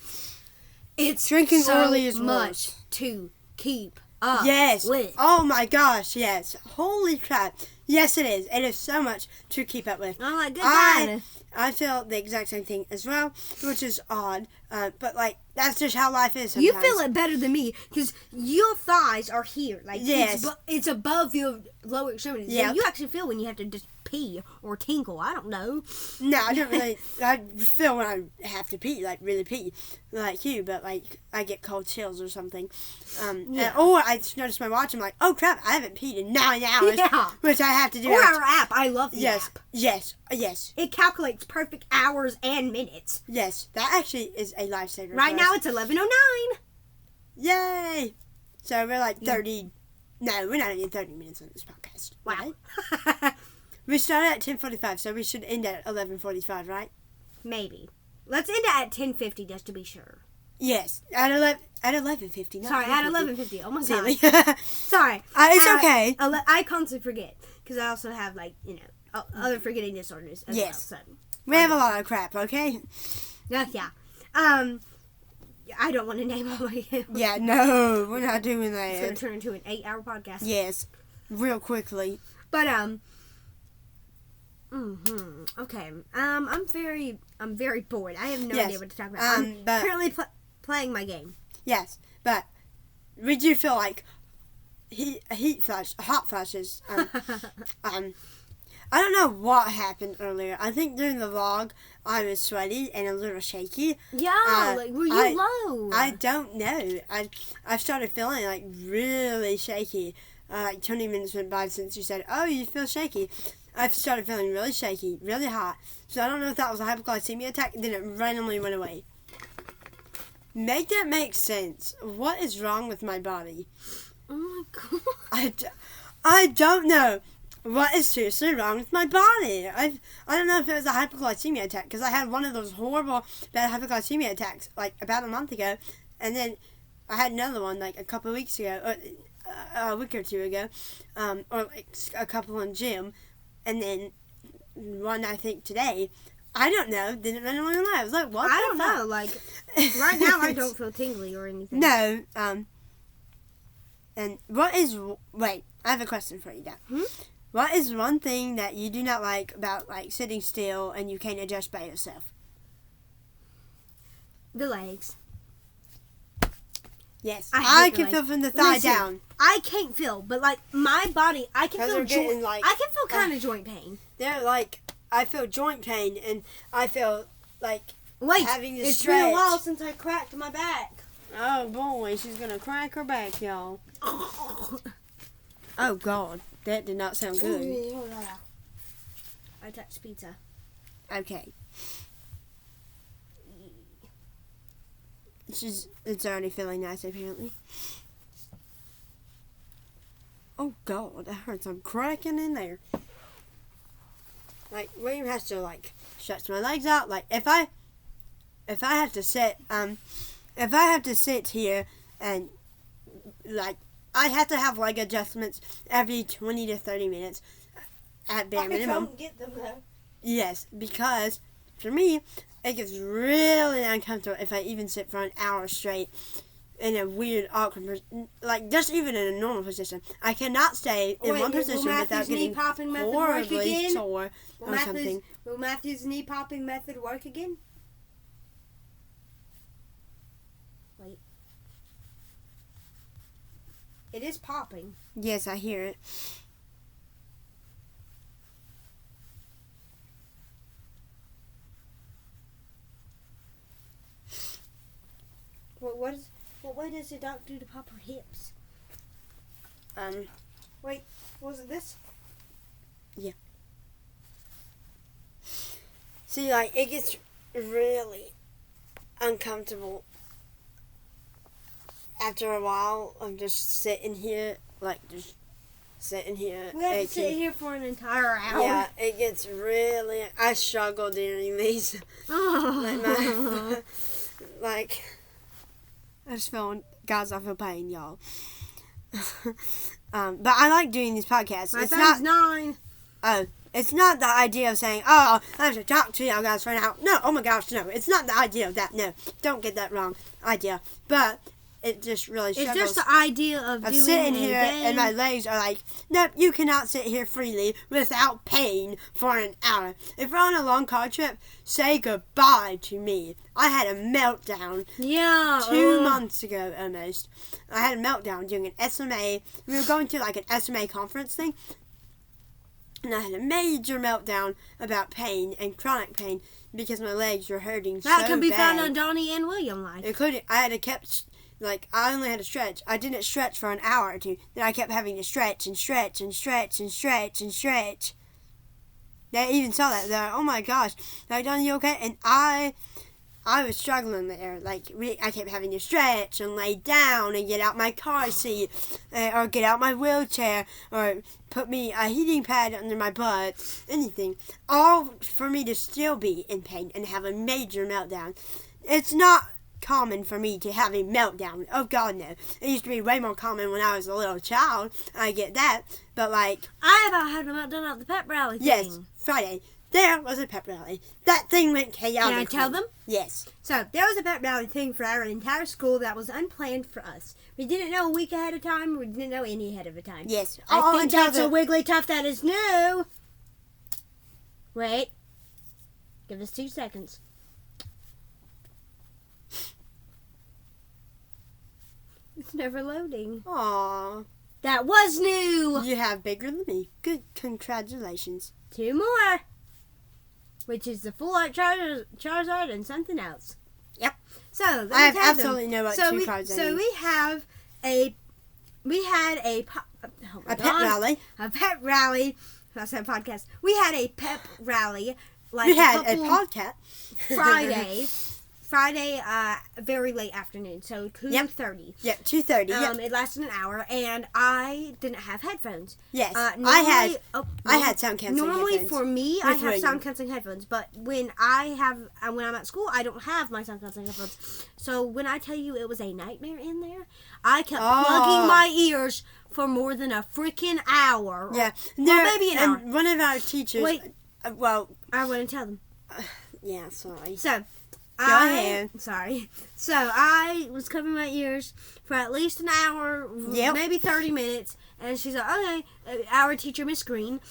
B: It's drinking orally is much to keep up with.
A: Oh my gosh, yes. Holy crap. Yes, it is. It is so much to keep up with.
B: I'm like, good
A: I feel the exact same thing as well, which is odd. But, like, that's just how life is sometimes.
B: You feel it better than me, because your thighs are here. Like, it's above your lower extremities. Yeah. You actually feel when you have to just pee or tinkle. I don't know.
A: No, I don't really. I feel when I have to pee, like, really pee, like you. But, like, I get cold chills or something. Or I just notice my watch. I'm like, oh, crap, I haven't peed in 9 hours. Yeah. Which I have to do.
B: Or our app. I love the app.
A: Yes.
B: It calculates perfect hours and minutes.
A: Yes. That actually is a lifesaver.
B: Right now it's 11:09.
A: Yay! So we're like 30. No, we're not even 30 minutes on this podcast.
B: Wow.
A: Right? We started at 10:45, so we should end at 11:45, right?
B: Maybe. Let's end it at 10:50 just to be sure.
A: Yes, at 11:50.
B: Sorry, at 11:50. Oh my
A: Silly.
B: god. Sorry.
A: It's okay.
B: I constantly forget because I also have other forgetting disorders as well. So.
A: We have a lot of crap, okay?
B: Yeah. I don't want to name all my.
A: Yeah, no, we're not doing that.
B: It's going to turn into an 8-hour podcast.
A: Yes, real quickly.
B: But okay. I'm very bored. I have no idea what to talk about. I'm currently playing my game.
A: Yes, but we do feel like hot flashes. I don't know what happened earlier. I think during the vlog, I was sweaty and a little shaky.
B: Yeah, were you low?
A: I don't know. I started feeling like really shaky. 20 minutes went by since you said, "Oh, you feel shaky." I started feeling really shaky, really hot. So I don't know if that was a hypoglycemia attack. Then it randomly went away. Make that make sense. What is wrong with my body?
B: Oh my god.
A: I don't know. What is seriously wrong with my body? I don't know if it was a hypoglycemia attack, because I had one of those horrible bad hypoglycemia attacks like about a month ago, and then I had another one like a couple of weeks ago, or a week or two ago, or like a couple in gym, and then one I think today. I don't know. Didn't randomly lie. I was like, what?
B: I don't know. Like right now, I don't feel tingly or anything.
A: No. And what is? Wait, I have a question for you, Dad. What is one thing that you do not like about like sitting still and you can't adjust by yourself?
B: The legs.
A: Yes, I can feel from the thigh
B: Listen,
A: down.
B: I can't feel, but like my body, I can feel I can feel kind of joint pain.
A: They're like I feel joint pain and I feel like having to
B: it's
A: stretch.
B: been a while since I cracked my back.
A: Oh boy, she's gonna crack her back, y'all. Oh God. That did not sound good.
B: I touched pizza.
A: Okay. It's already feeling nice, apparently. Oh God, I heard some cracking in there. Like William has to like stretch my legs out. Like if I have to sit here and like. I have to have leg adjustments every 20 to 30 minutes at bare minimum.
B: Don't get them though.
A: Yes, because for me, it gets really uncomfortable if I even sit for an hour straight in a weird, awkward, like just even in a normal position. I cannot stay in one position without getting horribly sore or something.
B: Will Matthew's knee popping method work again? Wait. It is popping.
A: Yes, I hear it.
B: What way does the doc do to pop her hips? Wait, was it this?
A: Yeah. See, like, it gets really uncomfortable after a while of just sitting here,
B: We have to sit here for an entire hour.
A: Yeah, it gets really. I struggle during these. Like, I just feel, guys, I feel pain, y'all. But I like doing these podcasts.
B: My phone's 9.
A: Oh, it's not the idea of saying, oh, I have to talk to y'all guys right now. No, oh my gosh, no. It's not the idea of that. No, don't get that wrong idea. But it just really struggles.
B: It's just the idea of doing
A: sitting here and my legs are like, nope, you cannot sit here freely without pain for an hour. If we're on a long car trip, say goodbye to me. I had a meltdown 2 months ago almost. I had a meltdown doing an SMA. We were going to like an SMA conference thing. And I had a major meltdown about pain and chronic pain because my legs were hurting so bad.
B: That can be found on Donnie and William life.
A: Including, I had to I only had to stretch. I didn't stretch for an hour or two. Then I kept having to stretch and stretch and stretch and stretch and stretch. They even saw that. They're like, oh my gosh. Like, Donnie, you okay? And I I was struggling there. Like, I kept having to stretch and lay down and get out my car seat or get out my wheelchair or put me a heating pad under my butt, anything. All for me to still be in pain and have a major meltdown. It's not common for me to have a meltdown. Oh, God, no. It used to be way more common when I was a little child. I get that. But, like...
B: I about had a meltdown at the pep rally thing.
A: Yes, Friday. There was a pep rally. That thing went chaotic.
B: Can I tell them?
A: Yes.
B: So, there was a pep rally thing for our entire school that was unplanned for us. We didn't know a week ahead of time. We didn't know any ahead of a time.
A: Yes.
B: I think that's a Wigglytuff that is new. Wait. Give us 2 seconds. It's never loading.
A: Aww.
B: That was new.
A: You have bigger than me. Good. Congratulations.
B: 2 more. Which is the full art Charizard and something else.
A: Yep.
B: So
A: I have absolutely no what two cards are.
B: So we had a
A: pep rally.
B: A pep rally. That's a podcast. We had a pep rally. Like
A: we had a podcast.
B: Friday, very late afternoon, so 2:30.
A: Yep, 2:30. Yep.
B: It lasted an hour, and I didn't have headphones.
A: Yes, I had sound canceling.
B: Normally,
A: headphones
B: for me, I have sound canceling headphones, but when I'm at school, I don't have my sound canceling headphones. So when I tell you it was a nightmare in there, I kept plugging my ears for more than a freaking hour.
A: Yeah,
B: maybe an hour.
A: And one of our teachers.
B: Wait.
A: I
B: want to tell them.
A: Yeah, sorry.
B: So.
A: Go ahead.
B: Sorry. So I was covering my ears for at least an hour, maybe 30 minutes, and she's like, "Okay." Our teacher, Miss Green,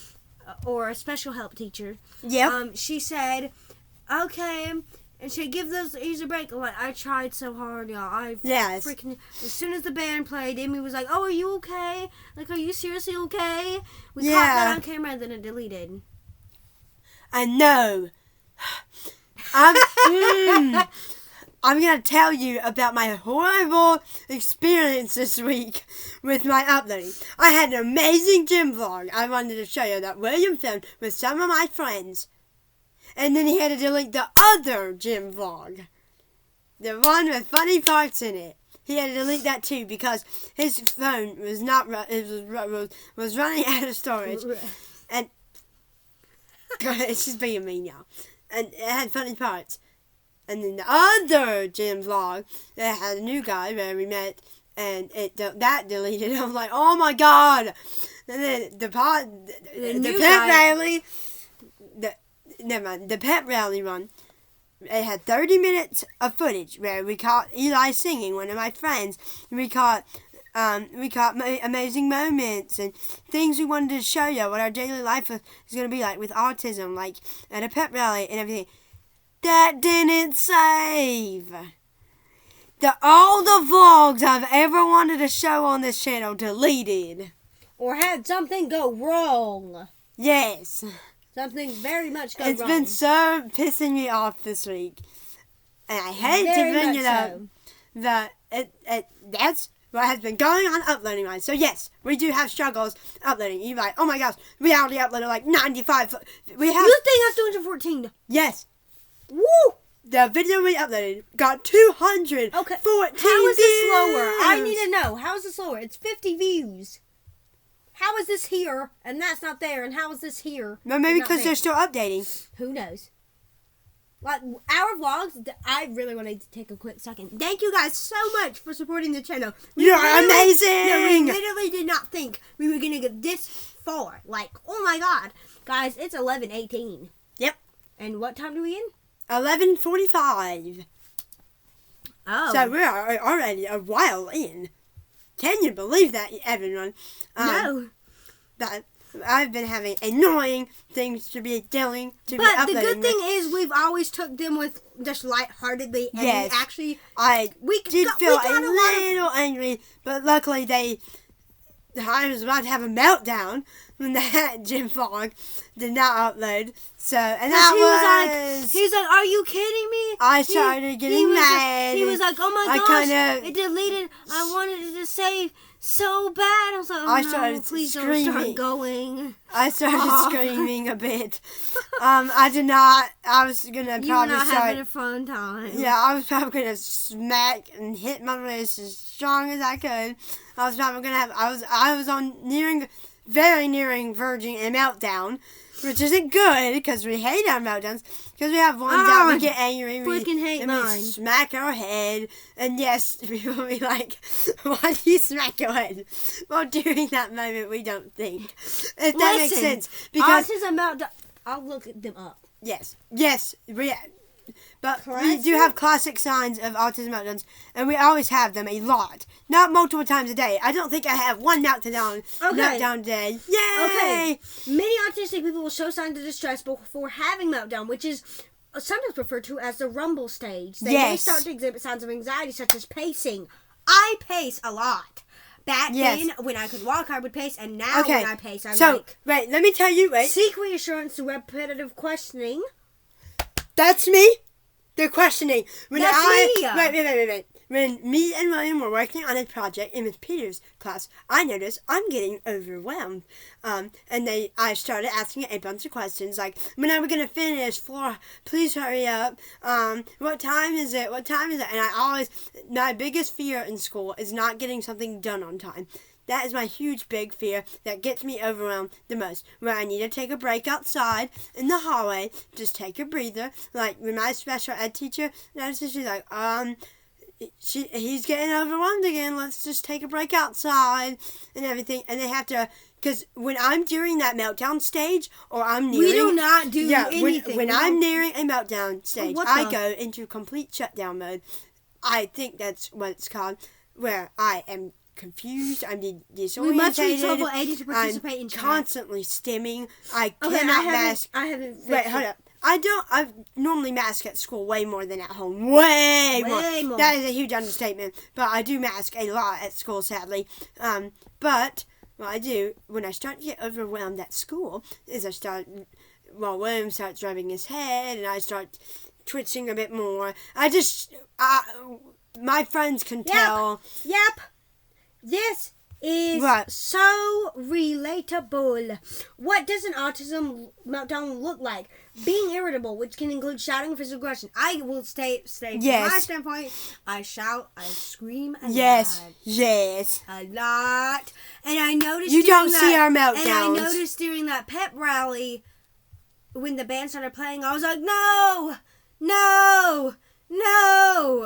B: or a special help teacher.
A: Yep.
B: She said, "Okay," and she give those ears a break. I'm like, I tried so hard, y'all. Freaking. As soon as the band played, Emmy was like, "Oh, are you okay? Like, are you seriously okay?" We caught that on camera, and then it deleted.
A: I know. I'm going to tell you about my horrible experience this week with my uploading. I had an amazing gym vlog I wanted to show you that William filmed with some of my friends. And then he had to delete the other gym vlog. The one with funny parts in it. He had to delete that too because his phone was was running out of storage. And it's just being mean, y'all. And it had funny parts. And then the other gym vlog, that had a new guy where we met, and that deleted. I was like, oh my God! And then the pep rally one, it had 30 minutes of footage where we caught Eli singing, one of my friends. We caught amazing moments and things we wanted to show you what our daily life is going to be like with autism, like at a pep rally and everything. That didn't save. All the vlogs I've ever wanted to show on this channel deleted.
B: Or had something go wrong.
A: Yes.
B: Something very much go wrong.
A: It's been so pissing me off this week. And I hate to bring it up. That's what has been going on uploading wise. So yes, we do have struggles uploading. You're like, oh my gosh, we already uploaded like 95.
B: Your thing has 214.
A: Yes.
B: Woo!
A: The video we uploaded got 214
B: Okay. How is this
A: views.
B: lower? I need to know. How is this lower? It's 50 views. How is this here and that's not there? And how is this here?
A: Well, maybe because they're still updating.
B: Who knows? Like, our vlogs, I really wanted to take a quick second. Thank you guys so much for supporting the channel.
A: You're amazing!
B: No, we literally did not think we were going to get this far. Like, oh my God. Guys, it's 11:18.
A: Yep.
B: And what time do we end?
A: 11:45.
B: Oh.
A: So we're already a while in. Can you believe that, everyone?
B: No.
A: But I've been having annoying things to be uploading.
B: But the good thing is we've always took them with just lightheartedly. And
A: yes.
B: we
A: did feel a little angry, but luckily I was about to have a meltdown when that gym vlog did not upload. So, and
B: he was like, are you kidding me?
A: I started getting mad.
B: He was like, oh my gosh, it deleted. I wanted it to save so bad. I was like, oh no, please don't start going.
A: I started screaming a bit. I did not. I was gonna probably
B: having a fun time.
A: Yeah, I was probably gonna smack and hit my wrist as strong as I could. I was probably gonna have. I was very nearing verging a meltdown, which isn't good because we hate our meltdowns. Because we have ones that we get angry, we smack our head, and yes, people will be like, "Why do you smack your head?" Well, during that moment, we don't think. If that makes sense, because
B: autism meltdown. I'll look them up.
A: Yes, but we do have classic signs of autism meltdowns, and we always have them a lot. Not multiple times a day. I don't think I have one meltdown a day. Yay!
B: Okay. Many autistic people will show signs of distress before having meltdown, which is sometimes referred to as the rumble stage. They may start to exhibit signs of anxiety, such as pacing. I pace a lot. Back then, when I could walk, I would pace, and now when I pace, I'm
A: wait, let me tell you,
B: seek reassurance through repetitive questioning.
A: That's me. They're questioning.
B: Wait.
A: When me and William were working on a project in Miss Peters' class, I noticed I'm getting overwhelmed. And I started asking a bunch of questions like, when are we going to finish? Flora, please hurry up. What time is it? And my biggest fear in school is not getting something done on time. That is my huge, big fear that gets me overwhelmed the most. Where I need to take a break outside in the hallway, just take a breather. Like, when my special ed teacher notices, she's like, he's getting overwhelmed again. Let's just take a break outside and everything. And they have to, because when I'm during that meltdown stage, or I'm nearing...
B: We do not do anything.
A: When I'm nearing a meltdown stage, I go into complete shutdown mode. I think that's what it's called, where I am confused, I'm disorientated.
B: We must reach level 80 to participate in chat.
A: I'm constantly stimming. I cannot mask.
B: I haven't.
A: Wait, hold up. I normally mask at school way more than at home. Way more. That is a huge understatement. But I do mask a lot at school, sadly. But what I do when I start to get overwhelmed at school is William starts rubbing his head and I start twitching a bit more. My friends can tell.
B: Yep. This is so relatable. What does an autism meltdown look like? Being irritable, which can include shouting and physical aggression. I will stay from my standpoint. I shout, I scream a lot.
A: Yes.
B: A lot. And I noticed
A: you don't see our meltdowns.
B: And I noticed during that pep rally, when the band started playing, I was like, no!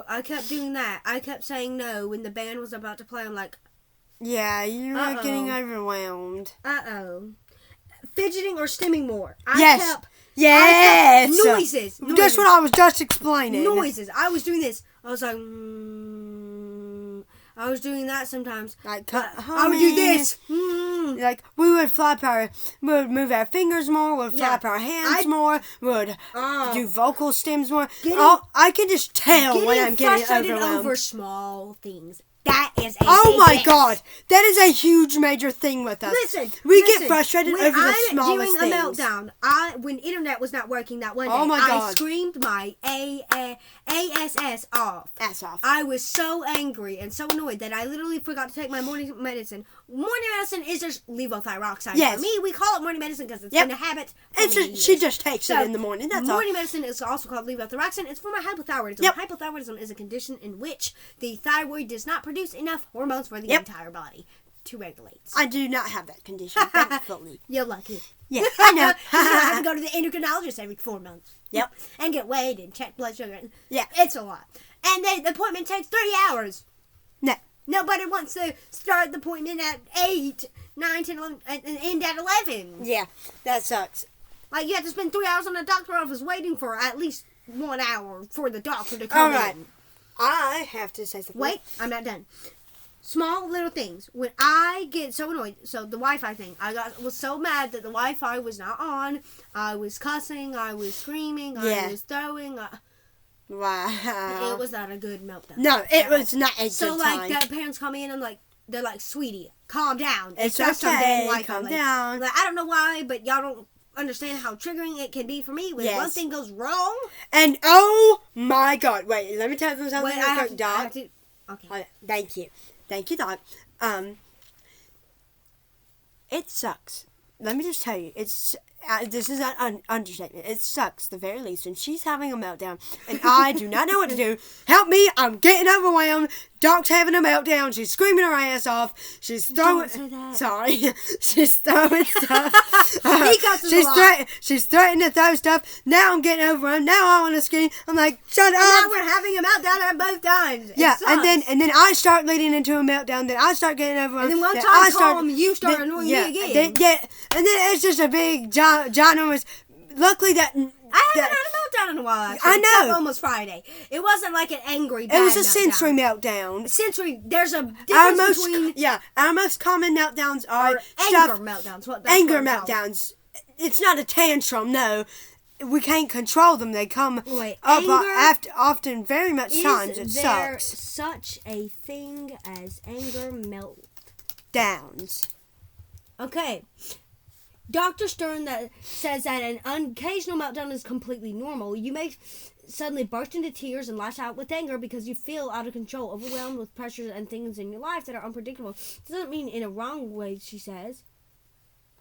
B: I kept doing that. I kept saying no when the band was about to play. I'm like,
A: yeah, you were getting overwhelmed.
B: Fidgeting or stimming more.
A: Yes.
B: Noises.
A: That's what I was just explaining.
B: Noises. I was doing this. I was like, I was doing that sometimes.
A: Like,
B: I would do this.
A: Like, we would move our fingers more, we would flap our hands more, we would do vocal stems more. I can just tell when I'm getting overwhelmed.
B: Over small things. That is a
A: my God. That is a huge major thing with us.
B: Listen.
A: We get frustrated over the smallest things.
B: When I'm doing a meltdown, when internet was not working that one day, I screamed my ASS off.
A: Ass off.
B: I was so angry and so annoyed that I literally forgot to take my morning medicine. Morning medicine is just levothyroxine.
A: Yes.
B: For me, we call it morning medicine because it's been a habit.
A: She just takes it in the morning. That's
B: morning medicine is also called levothyroxine. It's for my hypothyroidism.
A: Yep.
B: Hypothyroidism is a condition in which the thyroid does not produce enough hormones for the entire body to regulate.
A: I do not have that condition, thankfully.
B: You're lucky.
A: Yeah, I know.
B: I have to go to the endocrinologist every 4 months.
A: Yep.
B: And get weighed and check blood sugar.
A: Yeah.
B: It's a lot. And the appointment takes 3 hours.
A: No.
B: Nobody wants to start the appointment at 8, 9, 10, 11, and end at 11.
A: Yeah, that sucks.
B: Like, you have to spend 3 hours on a doctor's office waiting for at least 1 hour for the doctor to come in.
A: I have to say something.
B: Wait, I'm not done. Small little things. When I get so annoyed, so the Wi-Fi thing, was so mad that the Wi-Fi was not on. I was cussing, I was screaming, I was throwing.
A: Wow.
B: It was not a good meltdown.
A: No, it was not a good time.
B: So, like, parents call me in, I'm like, they're like, sweetie, calm down.
A: It's
B: just
A: okay,
B: something
A: calm down.
B: Like, I don't know why, but y'all don't understand how triggering it can be for me when one thing goes wrong.
A: And oh my God, wait, let me tell you something real quick, Doc.
B: Okay.
A: Thank you, Doc. It sucks. Let me just tell you, this is an understatement. It sucks, the very least, when she's having a meltdown, and I do not know what to do. Help me! I'm getting overwhelmed. Doc's having a meltdown. She's screaming her ass off. She's throwing.
B: Don't say that.
A: Sorry, she's throwing stuff. She's threatening to throw stuff. Now I'm getting overwhelmed. Now I want to scream. I'm like, shut up!
B: Now we're having a meltdown at both times.
A: Yeah, and then I start leading into a meltdown. Then I start getting overwhelmed.
B: And then once I calm, you start annoying me again.
A: And then it's just a big ginormous. Luckily that.
B: I haven't had a meltdown in a while, actually.
A: I know.
B: Except almost Friday. It wasn't like an angry, bad
A: It was a
B: meltdown.
A: sensory meltdown.
B: Sensory, there's a difference between...
A: Our most common meltdowns are
B: anger meltdowns.
A: Anger meltdowns. It's not a tantrum, no. We can't control them. They come up after often very much times. It sucks.
B: Is there such a thing as anger
A: meltdowns?
B: Okay. Dr. Stern says that an occasional meltdown is completely normal. You may suddenly burst into tears and lash out with anger because you feel out of control, overwhelmed with pressures and things in your life that are unpredictable. Doesn't mean in a wrong way, she says.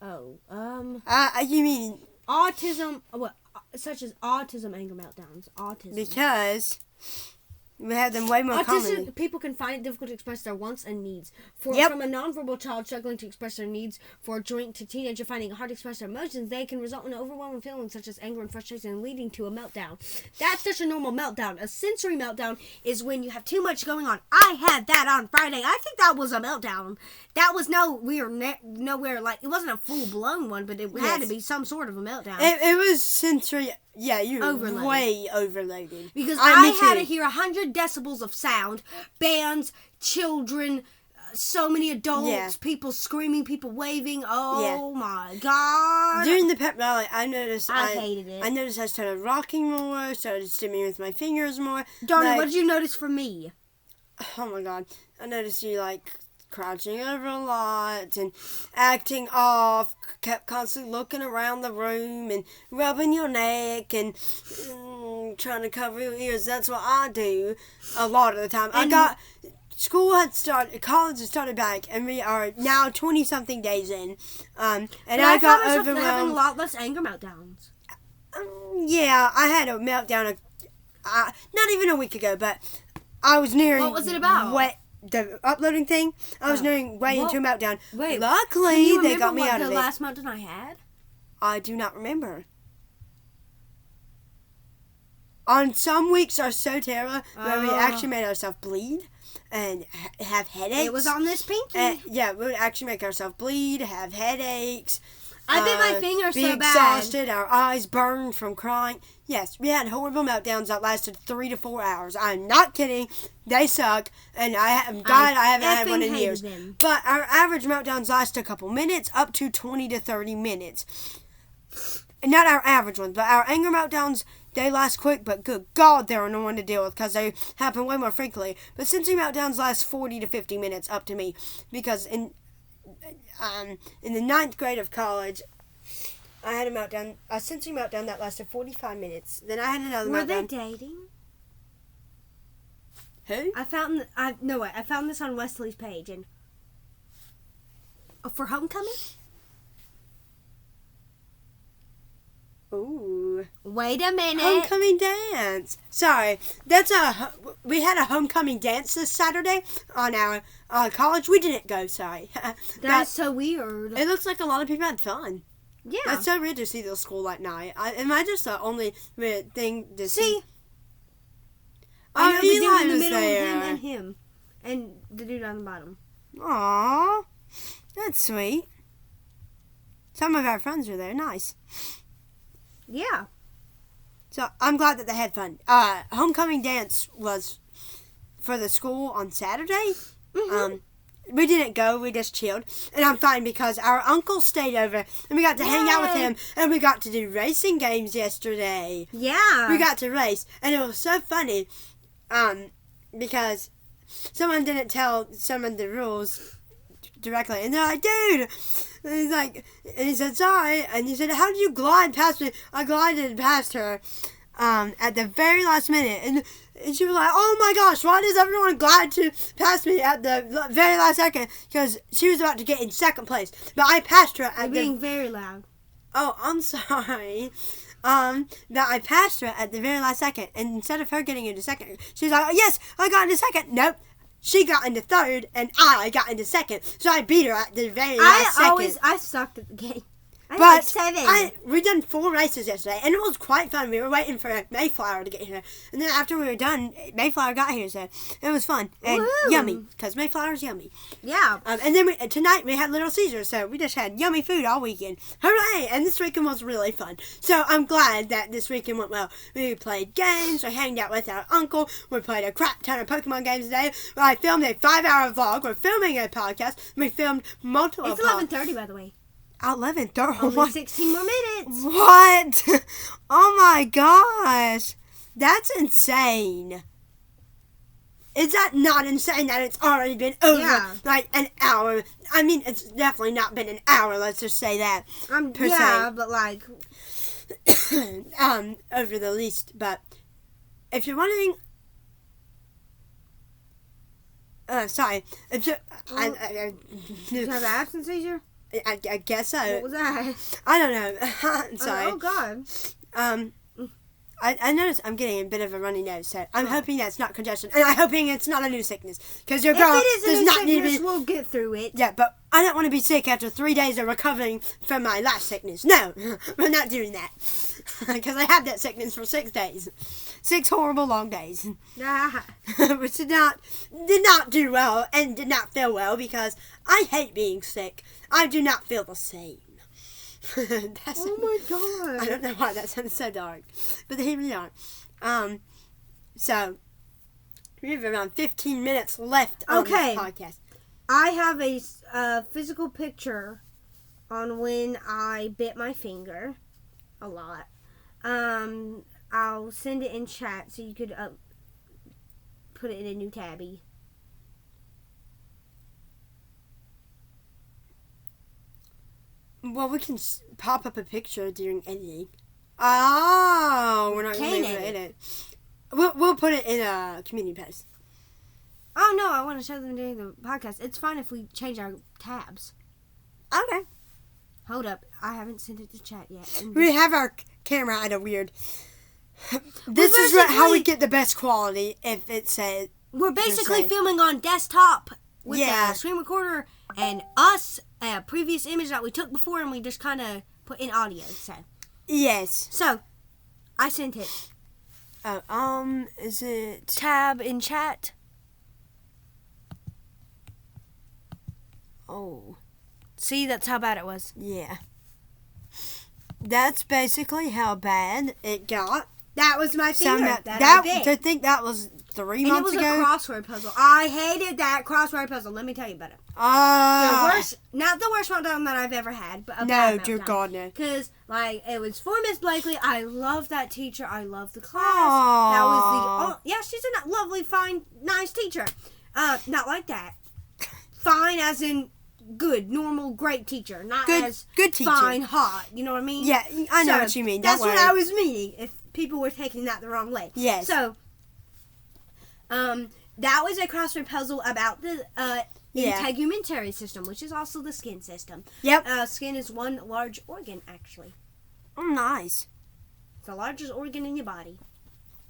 B: You
A: mean
B: autism? What? Such as autism anger meltdowns. Autism.
A: Because we have them way more commonly.
B: People can find it difficult to express their wants and needs. From a nonverbal child struggling to express their needs for a drink to teenager finding it hard to express their emotions, they can result in overwhelming feelings such as anger and frustration, leading to a meltdown. That's just a normal meltdown. A sensory meltdown is when you have too much going on. I had that on Friday. I think that was a meltdown. That was nowhere like, it wasn't a full blown one, but it had to be some sort of a meltdown.
A: It was sensory. Yeah, you're way overloaded.
B: Because I had to hear 100 decibels of sound, bands, children, so many adults, people screaming, people waving. Oh my God!
A: During the pep rally, I noticed
B: I hated it.
A: I noticed I started rocking more, started stimming with my fingers more.
B: Darn, what did you notice from me?
A: Oh my God! I noticed you crouching over a lot and acting off, kept constantly looking around the room and rubbing your neck and trying to cover your ears. That's what I do a lot of the time. College had started back, and we are now 20-something days in. And I got overwhelmed.
B: Having a lot less anger meltdowns.
A: I had a meltdown not even a week ago, but I was nearing...
B: What was it about?
A: The uploading thing, I was nearing way into a meltdown.
B: Wait,
A: luckily they got me out of it.
B: The last meltdown I had?
A: I do not remember. On some weeks are so terrible where we actually made ourselves bleed and have headaches.
B: It was on this pinky.
A: We would actually make ourselves bleed, have headaches.
B: I bit my finger so bad.
A: Be exhausted, our eyes burned from crying. Yes, we had horrible meltdowns that lasted 3 to 4 hours. I'm not kidding. They suck, and I haven't had one in years. But our average meltdowns last a couple minutes, up to 20 to 30 minutes. And not our average ones, but our anger meltdowns, they last quick, but good God, they're no one to deal with because they happen way more frequently. But sensory meltdowns last 40 to 50 minutes, up to me, because in the 9th grade of college, I had a sensory meltdown that lasted 45 minutes. Then I had another meltdown.
B: Were they dating?
A: Who?
B: I found this on Wesley's page and for homecoming.
A: Ooh.
B: Wait a minute.
A: Homecoming dance. Sorry, we had a homecoming dance this Saturday on our college. We didn't go. Sorry.
B: That's so weird.
A: It looks like a lot of people had fun.
B: Yeah.
A: That's so weird to see the school at night. Am I just the only weird thing to see?
B: I know the dude in the middle of him and the dude on the bottom.
A: Aww. That's sweet. Some of our friends were there. Nice.
B: Yeah.
A: So I'm glad that they had fun. Homecoming dance was for the school on Saturday. Mm-hmm. We didn't go. We just chilled. And I'm fine because our uncle stayed over and we got to hang out with him and we got to do racing games yesterday.
B: Yeah.
A: We got to race and it was so funny because someone didn't tell someone the rules directly, and they're like, dude, and he's like, and he said, sorry, and he said, how did you glide past me? I glided past her at the very last minute, and she was like, oh my gosh, why does everyone glide past me at the very last second? Because she was about to get in second place, but I passed her at
B: You're being very loud.
A: Oh, I'm sorry. That I passed her at the very last second, and instead of her getting into second, she's like, oh, yes, I got into second. Nope. She got into third, and I got into second. So I beat her at the very last second.
B: I sucked at the game. I
A: But
B: 7.
A: we done 4 races yesterday, and it was quite fun. We were waiting for Mayflower to get here, and then after we were done, Mayflower got here, so it was fun and
B: Woo-hoo.
A: yummy because Mayflower's yummy.
B: Yeah.
A: And then tonight we had Little Caesars, so we just had yummy food all weekend. Hooray! And this weekend was really fun. So I'm glad that this weekend went well. We played games, we hanged out with our uncle, we played a crap ton of Pokemon games today. I filmed a 5-hour vlog, we're filming a podcast, we filmed multiple
B: It's 11:30, by the way.
A: 11:30.
B: Only 16 more minutes.
A: What? Oh my gosh. That's insane. Is that not insane that it's already been over like an hour? I mean, it's definitely not been an hour, let's just say that. Per se.
B: But like
A: over the least, but if you're wondering sorry.
B: Did you have an absence seizure?
A: I guess so.
B: What was that?
A: I don't know. Sorry.
B: Oh God.
A: I noticed I'm getting a bit of a runny nose, so I'm hoping that's not congestion, and I'm hoping it's not a new sickness, because your girl does not need to be.
B: We'll get through it.
A: Yeah, but I don't want to be sick after 3 days of recovering from my last sickness. No, we're not doing that, because I had that sickness for 6 days, 6 horrible long days, which did not do well and did not feel well because I hate being sick. I do not feel the same.
B: Oh my God.
A: I don't know why that sounds so dark, but here we are. So we have around 15 minutes left on this podcast.
B: I have a physical picture on when I bit my finger a lot. I'll send it in chat so you could put it in a new tabby.
A: Well, we can pop up a picture during editing. Oh, we're not going to edit. We'll put it in a community post.
B: Oh, no, I want to show them during the podcast. It's fine if we change our tabs.
A: Okay.
B: Hold up. I haven't sent it to chat yet.
A: We have our camera at a weird... This is how we get the best quality, if it says...
B: We're basically filming on desktop with a screen recorder and us, a previous image that we took before, and we just kind of put in audio, so...
A: Yes.
B: So, I sent it.
A: Is it...
B: Tab in chat.
A: Oh.
B: See, that's how bad it was.
A: Yeah. That's basically how bad it got. That was my finger. To think that was 3 months ago.
B: And it was a crossword puzzle. I hated that crossword puzzle. Let me tell you about it. Not the worst meltdown that I've ever had, but a bad meltdown.
A: No, dear God, no.
B: Because, like, it was for Miss Blakely. I love that teacher. I love the class.
A: Aww.
B: That was yeah, she's a lovely, fine, nice teacher. Not like that. Fine as in good, normal, great teacher. Not good teacher. Fine, hot. You know what I mean?
A: Yeah, I know what you mean.
B: That's what I was meaning. If people were taking that the wrong way.
A: Yes.
B: So, that was a crossword puzzle about the integumentary system, which is also the skin system.
A: Yep.
B: Skin is one large organ, actually.
A: Oh, nice.
B: It's the largest organ in your body.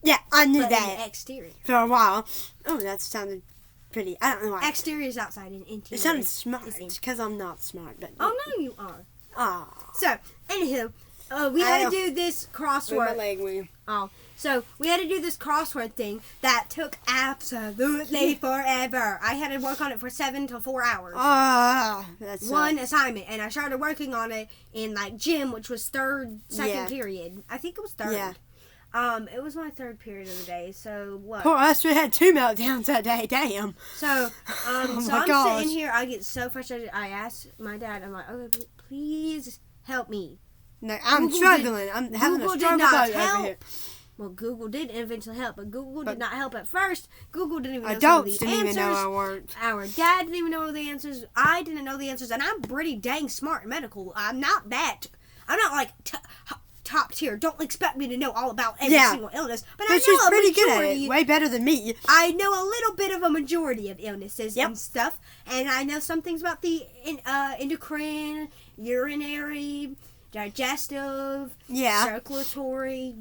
A: Yeah, I knew that.
B: In the exterior.
A: For a while. Oh, that sounded pretty. I don't know why.
B: Exterior is outside and interior.
A: It sounded smart because I'm not smart. But
B: oh, no, you are.
A: Oh.
B: So, anywho, we had to do this crossword. So we had to do this crossword thing that took absolutely forever. I had to work on it for 7 to 4 hours.
A: That's
B: one assignment, and I started working on it in like gym, which was second period. I think it was third.
A: Yeah.
B: It was my third period of the day. So what?
A: Poor us, we had 2 meltdowns that day. Damn.
B: So, I'm sitting here. I get so frustrated. I asked my dad. I'm like, okay, please help me.
A: No, I'm struggling. I'm having a struggle over here.
B: Well, Google did eventually help, but Google did not help at first. Google didn't even know
A: adults
B: some of the
A: didn't
B: answers.
A: even know our words.
B: Our dad didn't even know the answers. I didn't know the answers, and I'm pretty dang smart in medical. I'm not like top tier. Don't expect me to know all about every single illness, but I know a
A: pretty
B: majority.
A: good at it. Way better than me.
B: I know a little bit of a majority of illnesses and stuff, and I know some things about the endocrine, urinary, digestive, circulatory,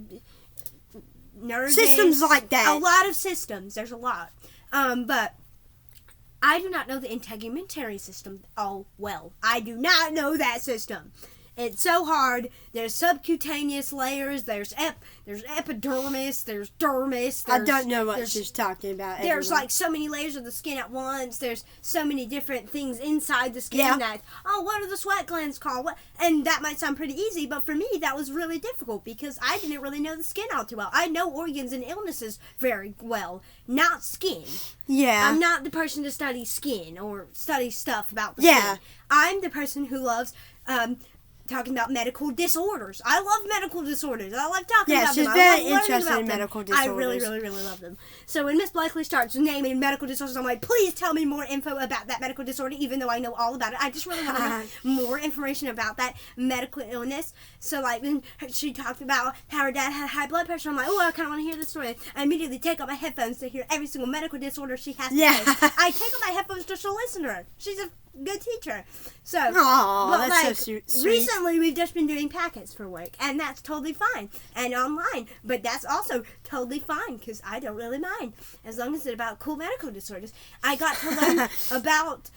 B: nervous
A: systems like that.
B: A lot of systems. There's a lot, but I do not know the integumentary system. Oh well, I do not know that system. It's so hard. There's subcutaneous layers. There's epidermis. There's dermis.
A: I don't know what she's talking about.
B: There's like so many layers of the skin at once. There's so many different things inside the skin that, what are the sweat glands called? And that might sound pretty easy, but for me that was really difficult because I didn't really know the skin all too well. I know organs and illnesses very well, not skin.
A: Yeah.
B: I'm not the person to study skin or study stuff about the skin. I'm the person who loves talking about medical disorders. I love medical disorders. I love talking about them.
A: She's very interested in medical disorders.
B: I really, really, really love them. So when Miss Blakely starts naming medical disorders, I'm like, please tell me more info about that medical disorder, even though I know all about it. I just really want to know more information about that medical illness. So like when she talked about how her dad had high blood pressure, I'm like, I kind of want to hear this story. I immediately take out my headphones to hear every single medical disorder she has to say. I take out my headphones just to listen to her. She's a good teacher. So,
A: that's so sweet.
B: Recently we've just been doing packets for work, and that's totally fine, and online, but that's also totally fine because I don't really mind as long as it's about cool medical disorders. I got to learn about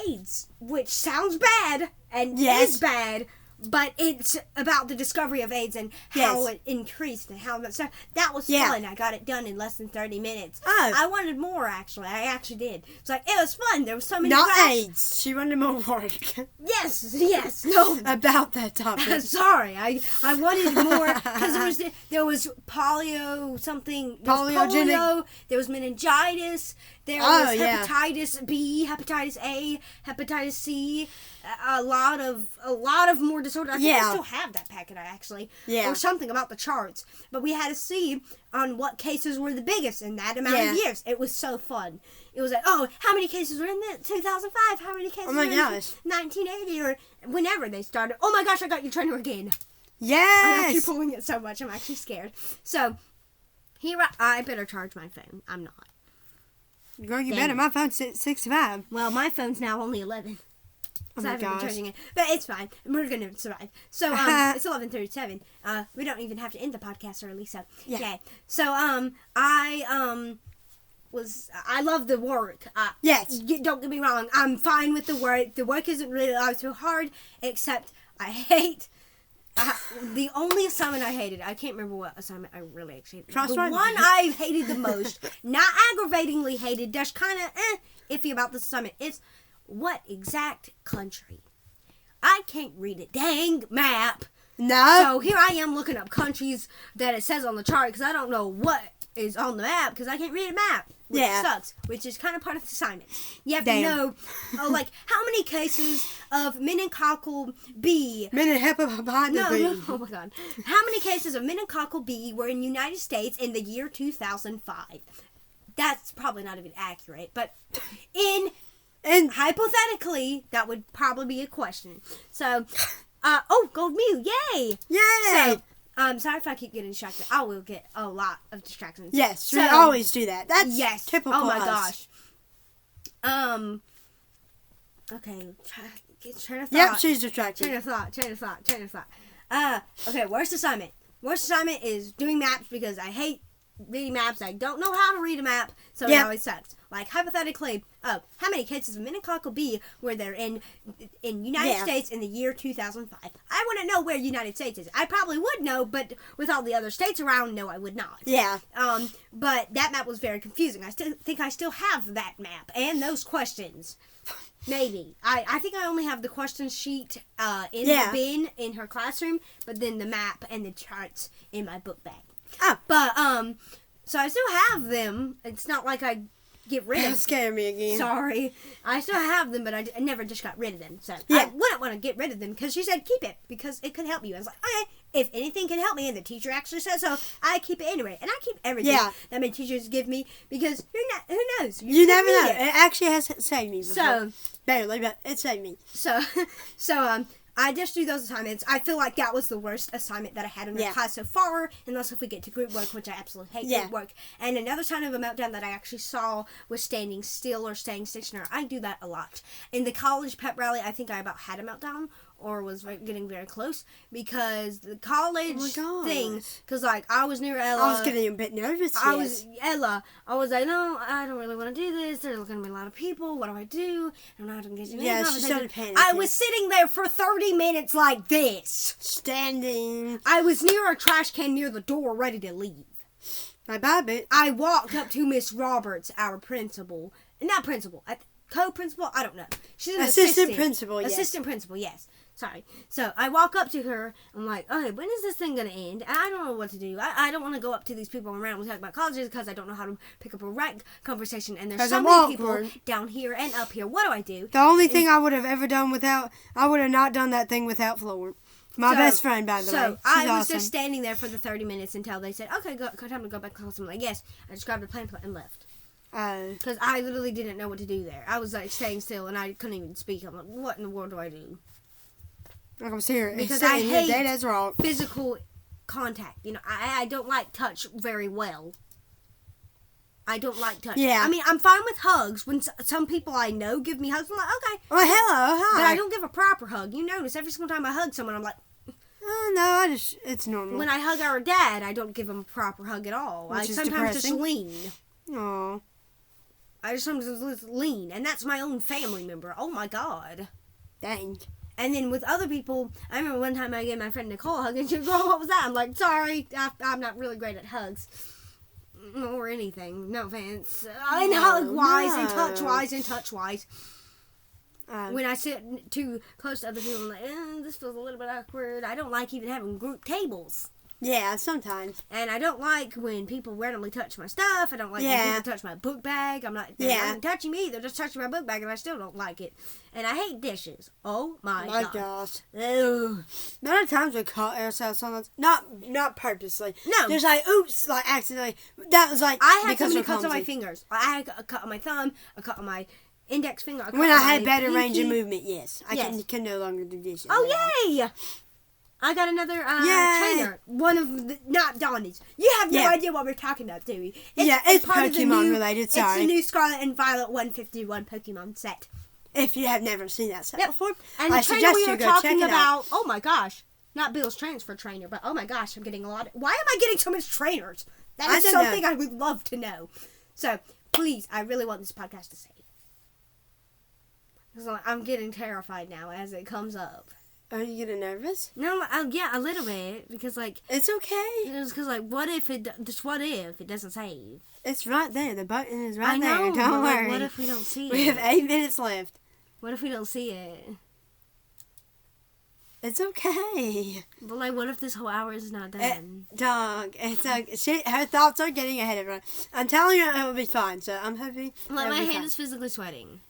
B: AIDS, which sounds bad and is bad, but it's about the discovery of AIDS and how it increased and how much stuff. That was fun. I got it done in less than 30 minutes. I wanted more, actually. I actually did. It's like, it was fun. There was so many
A: AIDS. She wanted more work.
B: Yes. No.
A: About that topic.
B: Sorry. I wanted more because there was polio something.
A: Polio.
B: There was meningitis. There was hepatitis B, hepatitis A, hepatitis C. A lot of more disorders. I think I still have that packet, actually. Or something about the charts. But we had to see on what cases were the biggest in that amount of years. It was so fun. It was like, how many cases were in 2005? How many cases were in 1980? Or whenever they started. Oh my gosh, I got your trainer again.
A: Yes!
B: I'm actually pulling it so much, I'm actually scared. So, I better charge my phone. I'm not.
A: Girl, you better. My phone's 65.
B: Well, my phone's now only 11.
A: Oh
B: So I
A: my
B: haven't been
A: gosh.
B: charging it. But it's fine. We're going to survive. So, it's 11:37. We don't even have to end the podcast early, so. Yeah. So, I love the work.
A: Yes.
B: Don't get me wrong. I'm fine with the work. The work isn't really too hard, except I hate... the only assignment I hated, I can't remember what assignment I really hated. The one I hated the most, not aggravatingly hated, just kind of iffy about this assignment, is what exact country? I can't read a dang map.
A: No.
B: So here I am looking up countries that it says on the chart because I don't know what is on the map because I can't read a map. Which sucks, which is kind of part of the assignment. You have to know, like, how many cases of meningococcal B...
A: Meningococcal
B: No, oh my god. How many cases of meningococcal B were in the United States in the year 2005? That's probably not even accurate, but hypothetically, that would probably be a question. So, gold meal, yay!
A: Yay!
B: So, sorry if I keep getting distracted. I will get a lot of distractions.
A: Yes, we always do that. That's typical
B: Oh my
A: us.
B: gosh. Okay, train of thought.
A: Yep, she's distracted.
B: Train of thought. Okay, worst assignment. Worst assignment is doing maps because I hate reading maps. I don't know how to read a map, so it always sucks. Like, hypothetically, how many cases of meningococcal B were there in United States in the year 2005? I wouldn't know where United States is. I probably would know, but with all the other states around, no, I would not.
A: Yeah.
B: But that map was very confusing. I think I still have that map and those questions. Maybe. I think I only have the question sheet in the bin in her classroom, but then the map and the charts in my book bag. But, so I still have them. It's not like I get rid of them.
A: Scare me again.
B: Sorry. I still have them, but I never just got rid of them. So I wouldn't want to get rid of them because she said keep it because it could help you. I was like, okay, if anything can help me, and the teacher actually says so, I keep it anyway. And I keep everything that my teachers give me because who knows?
A: You never know. It actually has saved me before.
B: So,
A: barely, but it saved me.
B: So, I just do those assignments. I feel like that was the worst assignment that I had in the class so far, unless if we get to group work, which I absolutely hate group work. And another sign of a meltdown that I actually saw was standing still or staying stationary. I do that a lot. In the college pep rally, I think I about had a meltdown, or was getting very close, because the college thing, because like I was near Ella.
A: I was getting a bit nervous.
B: I was like, no, I don't really want to do this. There's going to be a lot of people. What do I do? I don't know how to engage in any conversation. I was sitting there for 30 minutes like this.
A: Standing.
B: I was near a trash can near the door ready to leave. I walked up to Miss Roberts, our principal. Not principal. Co-principal? I don't know. She's an assistant
A: principal, yes.
B: Assistant principal, yes. Sorry. So I walk up to her. I'm like, okay, when is this thing going to end? I don't know what to do. I don't want to go up to these people around and talk about colleges because I don't know how to pick up a right conversation. And there's so many people down here and up here. What do I do?
A: The only thing I would have ever done I would have not done that thing without Floor. My best friend, by the way. So
B: I was just standing there for the 30 minutes until they said, okay, time to go back to class. I'm like, yes. I just grabbed a plan and left. Because I literally didn't know what to do there. I was like staying still and I couldn't even speak. I'm like, what in the world do I do?
A: Like I'm serious.
B: Because I hate physical contact. You know, I don't like touch very well. I don't like touch.
A: Yeah.
B: I mean, I'm fine with hugs. When some people I know give me hugs, I'm like, okay.
A: Well, hello, hi.
B: But I don't give a proper hug. You notice every single time I hug someone, I'm like,
A: no, it's normal.
B: When I hug our dad, I don't give him a proper hug at all. I sometimes just lean.
A: Aww.
B: I just sometimes lean, and that's my own family member. Oh my god.
A: Dang.
B: And then with other people, I remember one time I gave my friend Nicole a hug, and she was, "Oh, what was that?" I'm like, "Sorry, I'm not really great at hugs, or anything. No offense. And hug-wise, and touch-wise. When I sit too close to other people, I'm like, this feels a little bit awkward. I don't like even having group tables.
A: Yeah, sometimes.
B: And I don't like when people randomly touch my stuff. I don't like when people touch my book bag. I'm not touching me. They're just touching my book bag, and I still don't like it. And I hate dishes. Oh my gosh.
A: Ugh. There are times we cut ourselves sometimes. Not purposely.
B: No.
A: There's like, oops, like accidentally. That was like,
B: I had so many cuts on my fingers. I had a cut on my thumb, a cut on my index finger.
A: When I had better range of movement, yes. I can no longer do dishes.
B: Oh, yay! I got another trainer. One of the, not Donnie's. You have no idea what we're talking about, do you?
A: It's Pokemon related, sorry.
B: It's the new Scarlet and Violet 151 Pokemon set.
A: If you have never seen that set before,
B: and
A: I
B: the trainer we were talking about,
A: out.
B: oh my gosh, not Bill's transfer trainer, but oh my gosh, I'm getting a lot. Why am I getting so much trainers? That is something I would love to know. So, please, I really want this podcast to save. So I'm getting terrified now as it comes up.
A: Are you getting nervous?
B: No, yeah, a little bit, because, like...
A: It's okay.
B: It's because, like, what if it doesn't save?
A: It's right there. The button is right there.
B: I know,
A: Don't worry.
B: Like, what if we don't see it?
A: We have 8 minutes left.
B: What if we don't see it?
A: It's okay.
B: But, like, what if this whole hour is not done?
A: Dog, it's okay. Her thoughts are getting ahead of her. I'm telling her it will be fine, so I'm happy.
B: Like, my hand is physically sweating.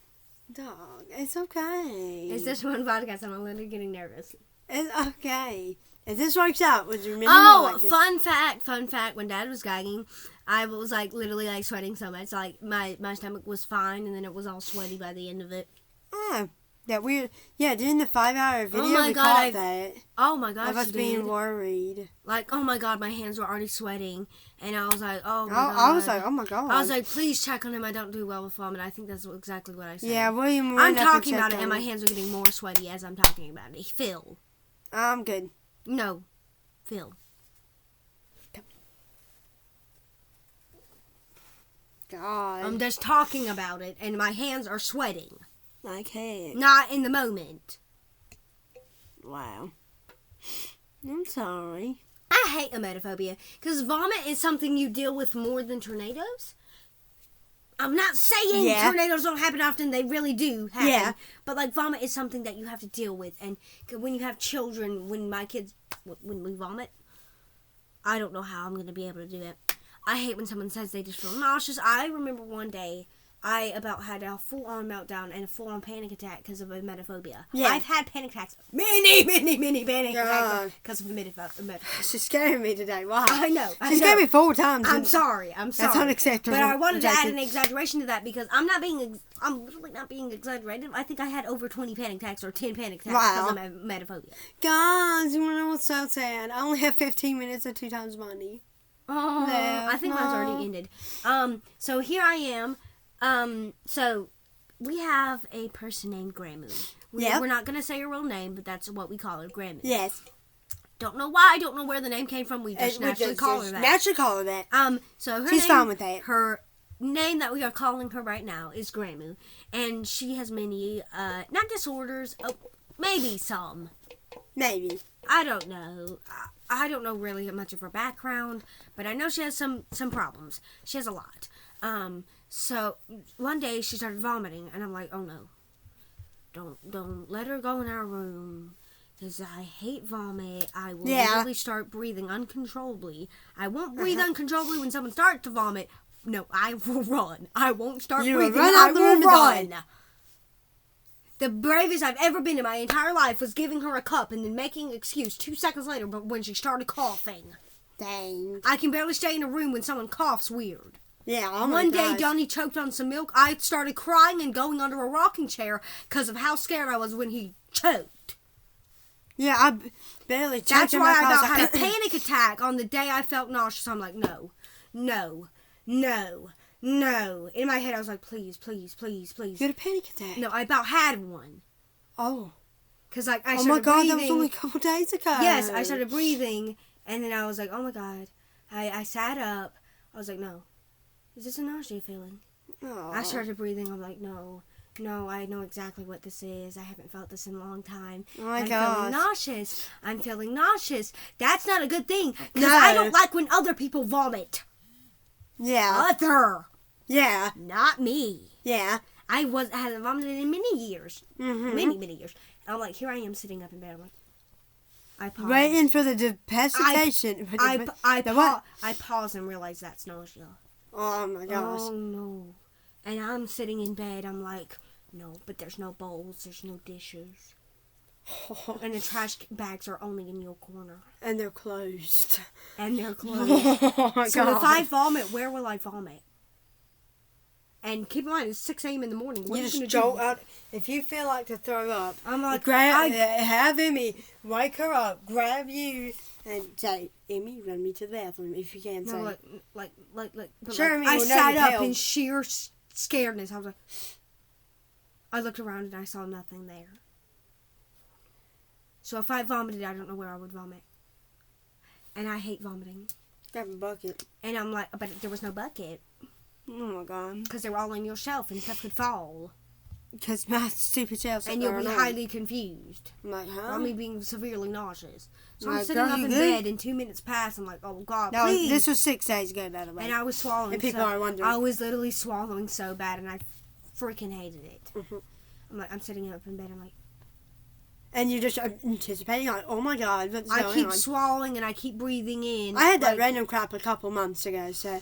A: Dog, it's okay.
B: It's just one podcast and I'm literally getting nervous.
A: It's okay. If this works out, would you remember?
B: Oh,
A: like this?
B: Fun fact. When Dad was gagging, I was like literally like sweating so much. Like my stomach was fine and then it was all sweaty by the end of it.
A: Oh, that weird. Yeah, during the 5-hour video, we caught that.
B: Oh my gosh,
A: I was being worried.
B: Like, oh my god, my hands were already sweating. And I was like, oh my god.
A: I was like, oh my god.
B: I was like, please check on him. I don't do well with vomit. I think that's exactly what I said.
A: Yeah, William
B: I'm talking about it and my hands are getting more sweaty as I'm talking about it. Phil.
A: I'm good.
B: No. Phil.
A: God.
B: I'm just talking about it and my hands are sweating.
A: I can't.
B: Not in the moment.
A: Wow. I'm sorry.
B: I hate emetophobia because vomit is something you deal with more than tornadoes. I'm not saying tornadoes don't happen often. They really do happen. Yeah. But, like, vomit is something that you have to deal with. And when you have children, when we vomit, I don't know how I'm going to be able to do it. I hate when someone says they just feel nauseous. I remember one day I about had a full-on meltdown and a full-on panic attack because of emetophobia.
A: Yeah.
B: I've had panic attacks. Many panic attacks because of emetophobia.
A: She's scaring me today. Wow.
B: I know.
A: She scared me 4 times.
B: I'm sorry.
A: That's unacceptable.
B: But I wanted to add an exaggeration to that because I'm literally not being exaggerated. I think I had over 20 panic attacks or 10 panic attacks because of emetophobia.
A: Guys, you know what's so sad? I only have 15 minutes and 2 times money.
B: Oh,
A: no,
B: I think mine's already ended. So here I am. So we have a person named Grandmoo. We're not going to say her real name, but that's what we call her, Grandmoo.
A: Yes.
B: Don't know why. I don't know where the name came from. We just naturally call her that.
A: Naturally call her that.
B: So
A: she's fine with that.
B: Her name that we are calling her right now is Grandmoo, and she has many, not disorders. Oh, maybe some.
A: Maybe.
B: I don't know. I don't know really much of her background, but I know she has some problems. She has a lot. So one day she started vomiting, and I'm like, oh no, don't let her go in our room, because I hate vomit. I will literally start breathing uncontrollably. I won't breathe uncontrollably when someone starts to vomit. No, I will run. I won't start breathing. I will run. The bravest I've ever been in my entire life was giving her a cup and then making an excuse 2 seconds later but when she started coughing.
A: Dang.
B: I can barely stay in a room when someone coughs weird.
A: Yeah, oh my
B: One day,
A: gosh.
B: Donnie choked on some milk. I started crying and going under a rocking chair because of how scared I was when he choked.
A: Yeah, I barely choked.
B: That's why I about had a panic attack on the day I felt nauseous. I'm like, no. In my head, I was like, please.
A: You had a panic attack?
B: No, I about had one.
A: Oh.
B: Because, like, I
A: started
B: breathing. Oh, my God,
A: that was only a couple days ago.
B: Yes, I started breathing, and then I was like, oh, my God. I sat up. I was like, no. Is this a nausea feeling?
A: Oh.
B: I started breathing. I'm like, no, I know exactly what this is. I haven't felt this in a long time.
A: Oh, my
B: God. I'm feeling nauseous. That's not a good thing, because
A: No.
B: I don't like when other people vomit.
A: Yeah.
B: Other.
A: Yeah.
B: Not me.
A: Yeah.
B: I hadn't vomited in many years.
A: Mm-hmm.
B: Many years. And I'm like, here I am sitting up in bed. I'm like, I pause.
A: Waiting for the depacitation.
B: I pause and realize that's nausea.
A: Oh my gosh.
B: Oh no. And I'm sitting in bed, I'm like, no, but there's no bowls, there's no dishes. And the trash bags are only in your corner.
A: And they're closed.
B: Oh my
A: so
B: God. If I vomit, where will I vomit? And keep in mind, it's 6 a.m. in the morning. What
A: you
B: are you
A: just
B: going to
A: jolt
B: do?
A: out. If you feel like to throw up,
B: I'm like,
A: have Emmy wake her up, grab you, and say, Emmy, run me to the bathroom if you can.
B: No,
A: say,
B: like.
A: Sure,
B: I sat up in sheer scaredness. I was like, I looked around and I saw nothing there. So if I vomited, I don't know where I would vomit. And I hate vomiting.
A: Grab a bucket.
B: And I'm like, but there was no bucket.
A: Oh my God.
B: Because they were all on your shelf and stuff could fall.
A: Because my stupid shelf.
B: And you'll be highly confused.
A: I'm like, huh?
B: Or me being severely nauseous. So
A: My
B: I'm sitting
A: God,
B: up
A: you
B: in
A: good?
B: bed and 2 minutes pass. I'm like, oh God,
A: No,
B: please.
A: this was 6 days ago, by the way.
B: And I was swallowing.
A: And people are wondering.
B: I was literally swallowing so bad and I freaking hated it.
A: Mm-hmm.
B: I'm like, I'm sitting up in bed. I'm like.
A: And you're just anticipating, like, oh my God, what's going on?
B: I keep swallowing and I keep breathing in.
A: I had that random crap a couple months ago, so.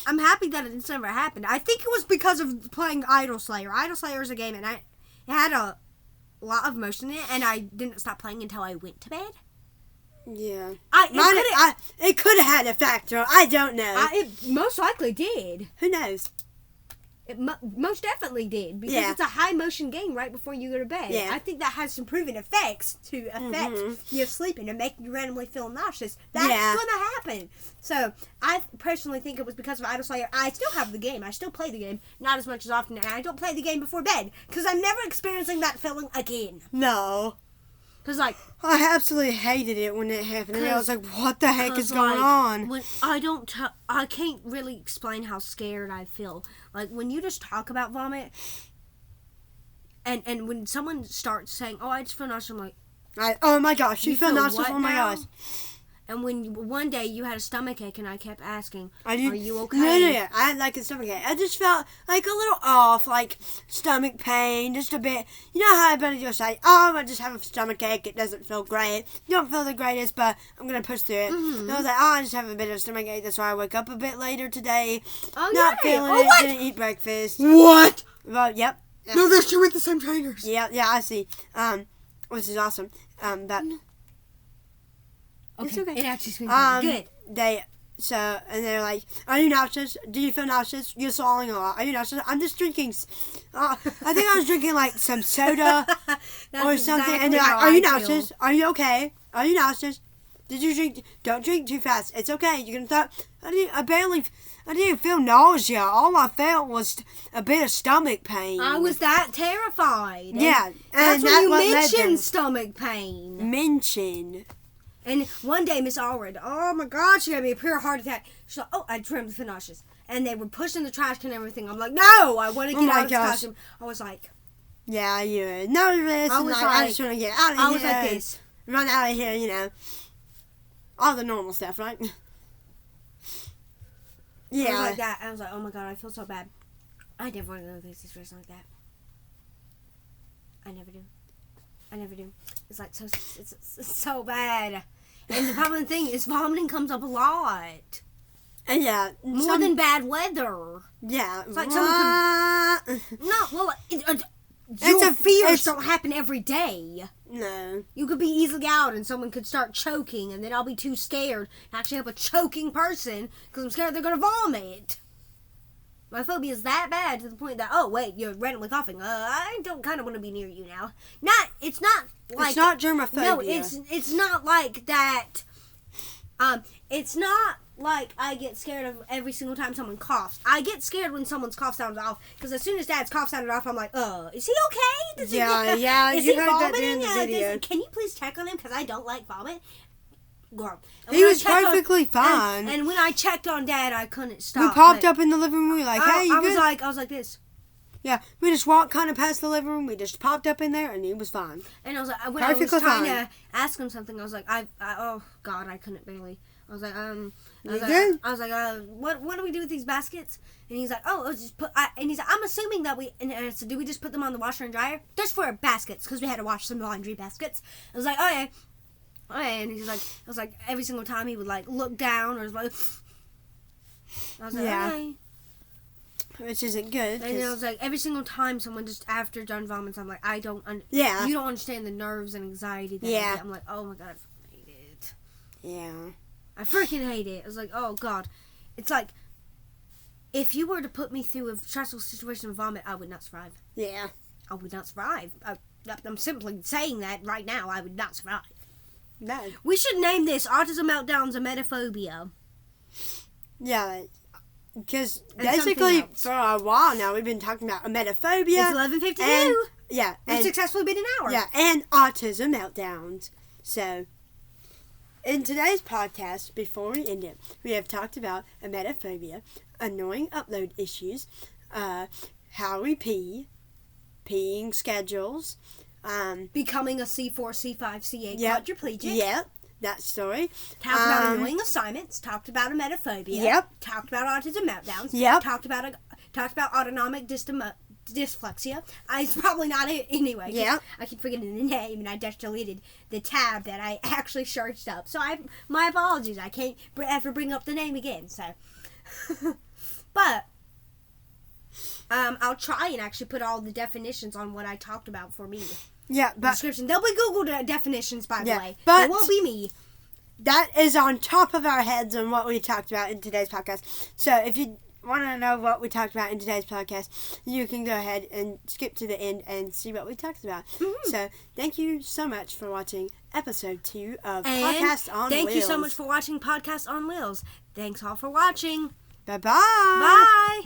B: I'm happy that it's never happened. I think it was because of playing Idol Slayer. Idol Slayer is a game, and it had a lot of motion in it, and I didn't stop playing until I went to bed.
A: Yeah.
B: It
A: could have had a factor. I don't know.
B: It most likely did.
A: Who knows?
B: It most definitely did, because it's a high motion game right before you go to bed.
A: Yeah.
B: I think that has some proven effects to affect your sleeping and make you randomly feel nauseous. That's going to happen. So I personally think it was because of Idol Slayer. I still have the game. I still play the game, not as much as often, and I don't play the game before bed because I'm never experiencing that feeling again.
A: No.
B: Because, like,
A: I absolutely hated it when it happened. And I was like, what the heck is going on?
B: When I can't really explain how scared I feel. Like, when you just talk about vomit, and when someone starts saying, oh, I just feel nauseous, I'm like,
A: oh my gosh, you feel nauseous?
B: what
A: Oh my
B: now?
A: gosh.
B: And when one day you had a stomach ache and I kept asking, are you okay?
A: No. I had like a stomach ache. I just felt like a little off, like stomach pain, just a bit. You know how everybody just say, I just have a stomach ache. It doesn't feel great. You don't feel the greatest, but I'm going to push through it.
B: Mm-hmm.
A: And I was like, I just have a bit of a stomach ache. That's why I woke up a bit later today.
B: Oh,
A: Not
B: yeah.
A: feeling it.
B: What?
A: Didn't eat breakfast.
B: What?
A: Well, yep.
B: No, they're two with the same trainers.
A: Yeah, I see. Which is awesome. But...
B: Okay.
A: It's okay.
B: It actually smells good.
A: And they're like, are you nauseous? Do you feel nauseous? You're swallowing a lot. Are you nauseous? I'm just drinking. I think I was drinking like some soda or something. And they're like, are you nauseous? Are you okay? Are you nauseous? Did you drink? Don't drink too fast. It's okay. You're gonna stop. I didn't feel nausea. All I felt was a bit of stomach pain.
B: I was that terrified.
A: Yeah,
B: and
A: that's
B: when you
A: what
B: mentioned stomach pain. And one day, Miss Allred, oh my God, she gave me a pure heart attack. She's like, I dreamt of nauseous. And they were pushing the trash can and everything. I'm like, no, I want to get out of this costume. I was like,
A: yeah, you were nervous. I just want to get out of here.
B: I was like this.
A: Run out of here, all the normal stuff, right? Yeah.
B: I was like that. I was like, oh my God, I feel so bad. I never want to go through a situation like that. I never do. It's like it's so bad. And the problem thing is vomiting comes up a lot.
A: And yeah.
B: More than bad weather.
A: Yeah.
B: It's like someone could... No, well, your fears don't happen every day.
A: No.
B: You could be easily out and someone could start choking and then I'll be too scared to actually help a choking person because I'm scared they're going to vomit. My phobia is that bad to the point that, oh, wait, you're randomly coughing. I don't kind of want to be near you now. It's not like...
A: It's not germophobia.
B: No, it's not like that. It's not like I get scared of every single time someone coughs. I get scared when someone's cough sounds off because as soon as Dad's cough sounded off, I'm like, is he okay?
A: Is you heard that during the video.
B: Can you please check on him because I don't like vomit? Girl.
A: He was perfectly fine.
B: And when I checked on Dad, I couldn't stop.
A: We popped up in the living room. We were like, hey, you good?
B: I was like this.
A: Yeah, we just walked kind of past the living room. We just popped up in there, and he was fine.
B: And I was like, when I was trying to ask him something, I was like, oh God, I couldn't barely. I was like, what do we do with these baskets? And he's like, just put. And he's like, I'm assuming that and I said, do we just put them on the washer and dryer? Just for baskets, because we had to wash some laundry baskets. I was like, oh yeah. And he's like, I was like, every single time he would like look down or was like, I was like, okay.
A: Which isn't good.
B: And I was like, every single time someone just after John vomits, I'm like, you don't understand the nerves and anxiety that I get. I'm like, oh my God, I freaking hate it.
A: Yeah.
B: I freaking hate it. I was like, oh God. It's like, if you were to put me through a stressful situation of vomit, I would not survive.
A: Yeah.
B: I would not survive. I'm simply saying that right now. I would not survive.
A: No.
B: We should name this Autism Meltdowns Emetaphobia.
A: Yeah, because basically for a while now we've been talking about Emetaphobia.
B: It's 11:52.
A: Yeah.
B: We've successfully been an hour.
A: Yeah, and Autism Meltdowns. So, in today's podcast, before we end it, we have talked about Emetaphobia, annoying upload issues, how we pee, peeing schedules,
B: becoming a C4, C5, C8 quadriplegic.
A: Yep, that story.
B: Talked about annoying assignments. Talked about Emetaphobia.
A: Yep.
B: Talked about autism meltdowns.
A: Yep.
B: Talked about autonomic dysplexia. It's probably not it anyway.
A: Yeah.
B: I keep forgetting the name, and I just deleted the tab that I actually searched up. So my apologies. I can't ever bring up the name again. So, but. I'll try and actually put all the definitions on what I talked about for me.
A: Yeah, but...
B: description. They'll be Google definitions, by the way.
A: But
B: it won't be me.
A: That is on top of our heads on what we talked about in today's podcast. So if you want to know what we talked about in today's podcast, you can go ahead and skip to the end and see what we talked about. Mm-hmm. So thank you so much for watching episode 2 of Podcast on Wheels.
B: Thank you so much for watching Podcast on Wheels. Thanks all for watching.
A: Bye-bye.
B: Bye.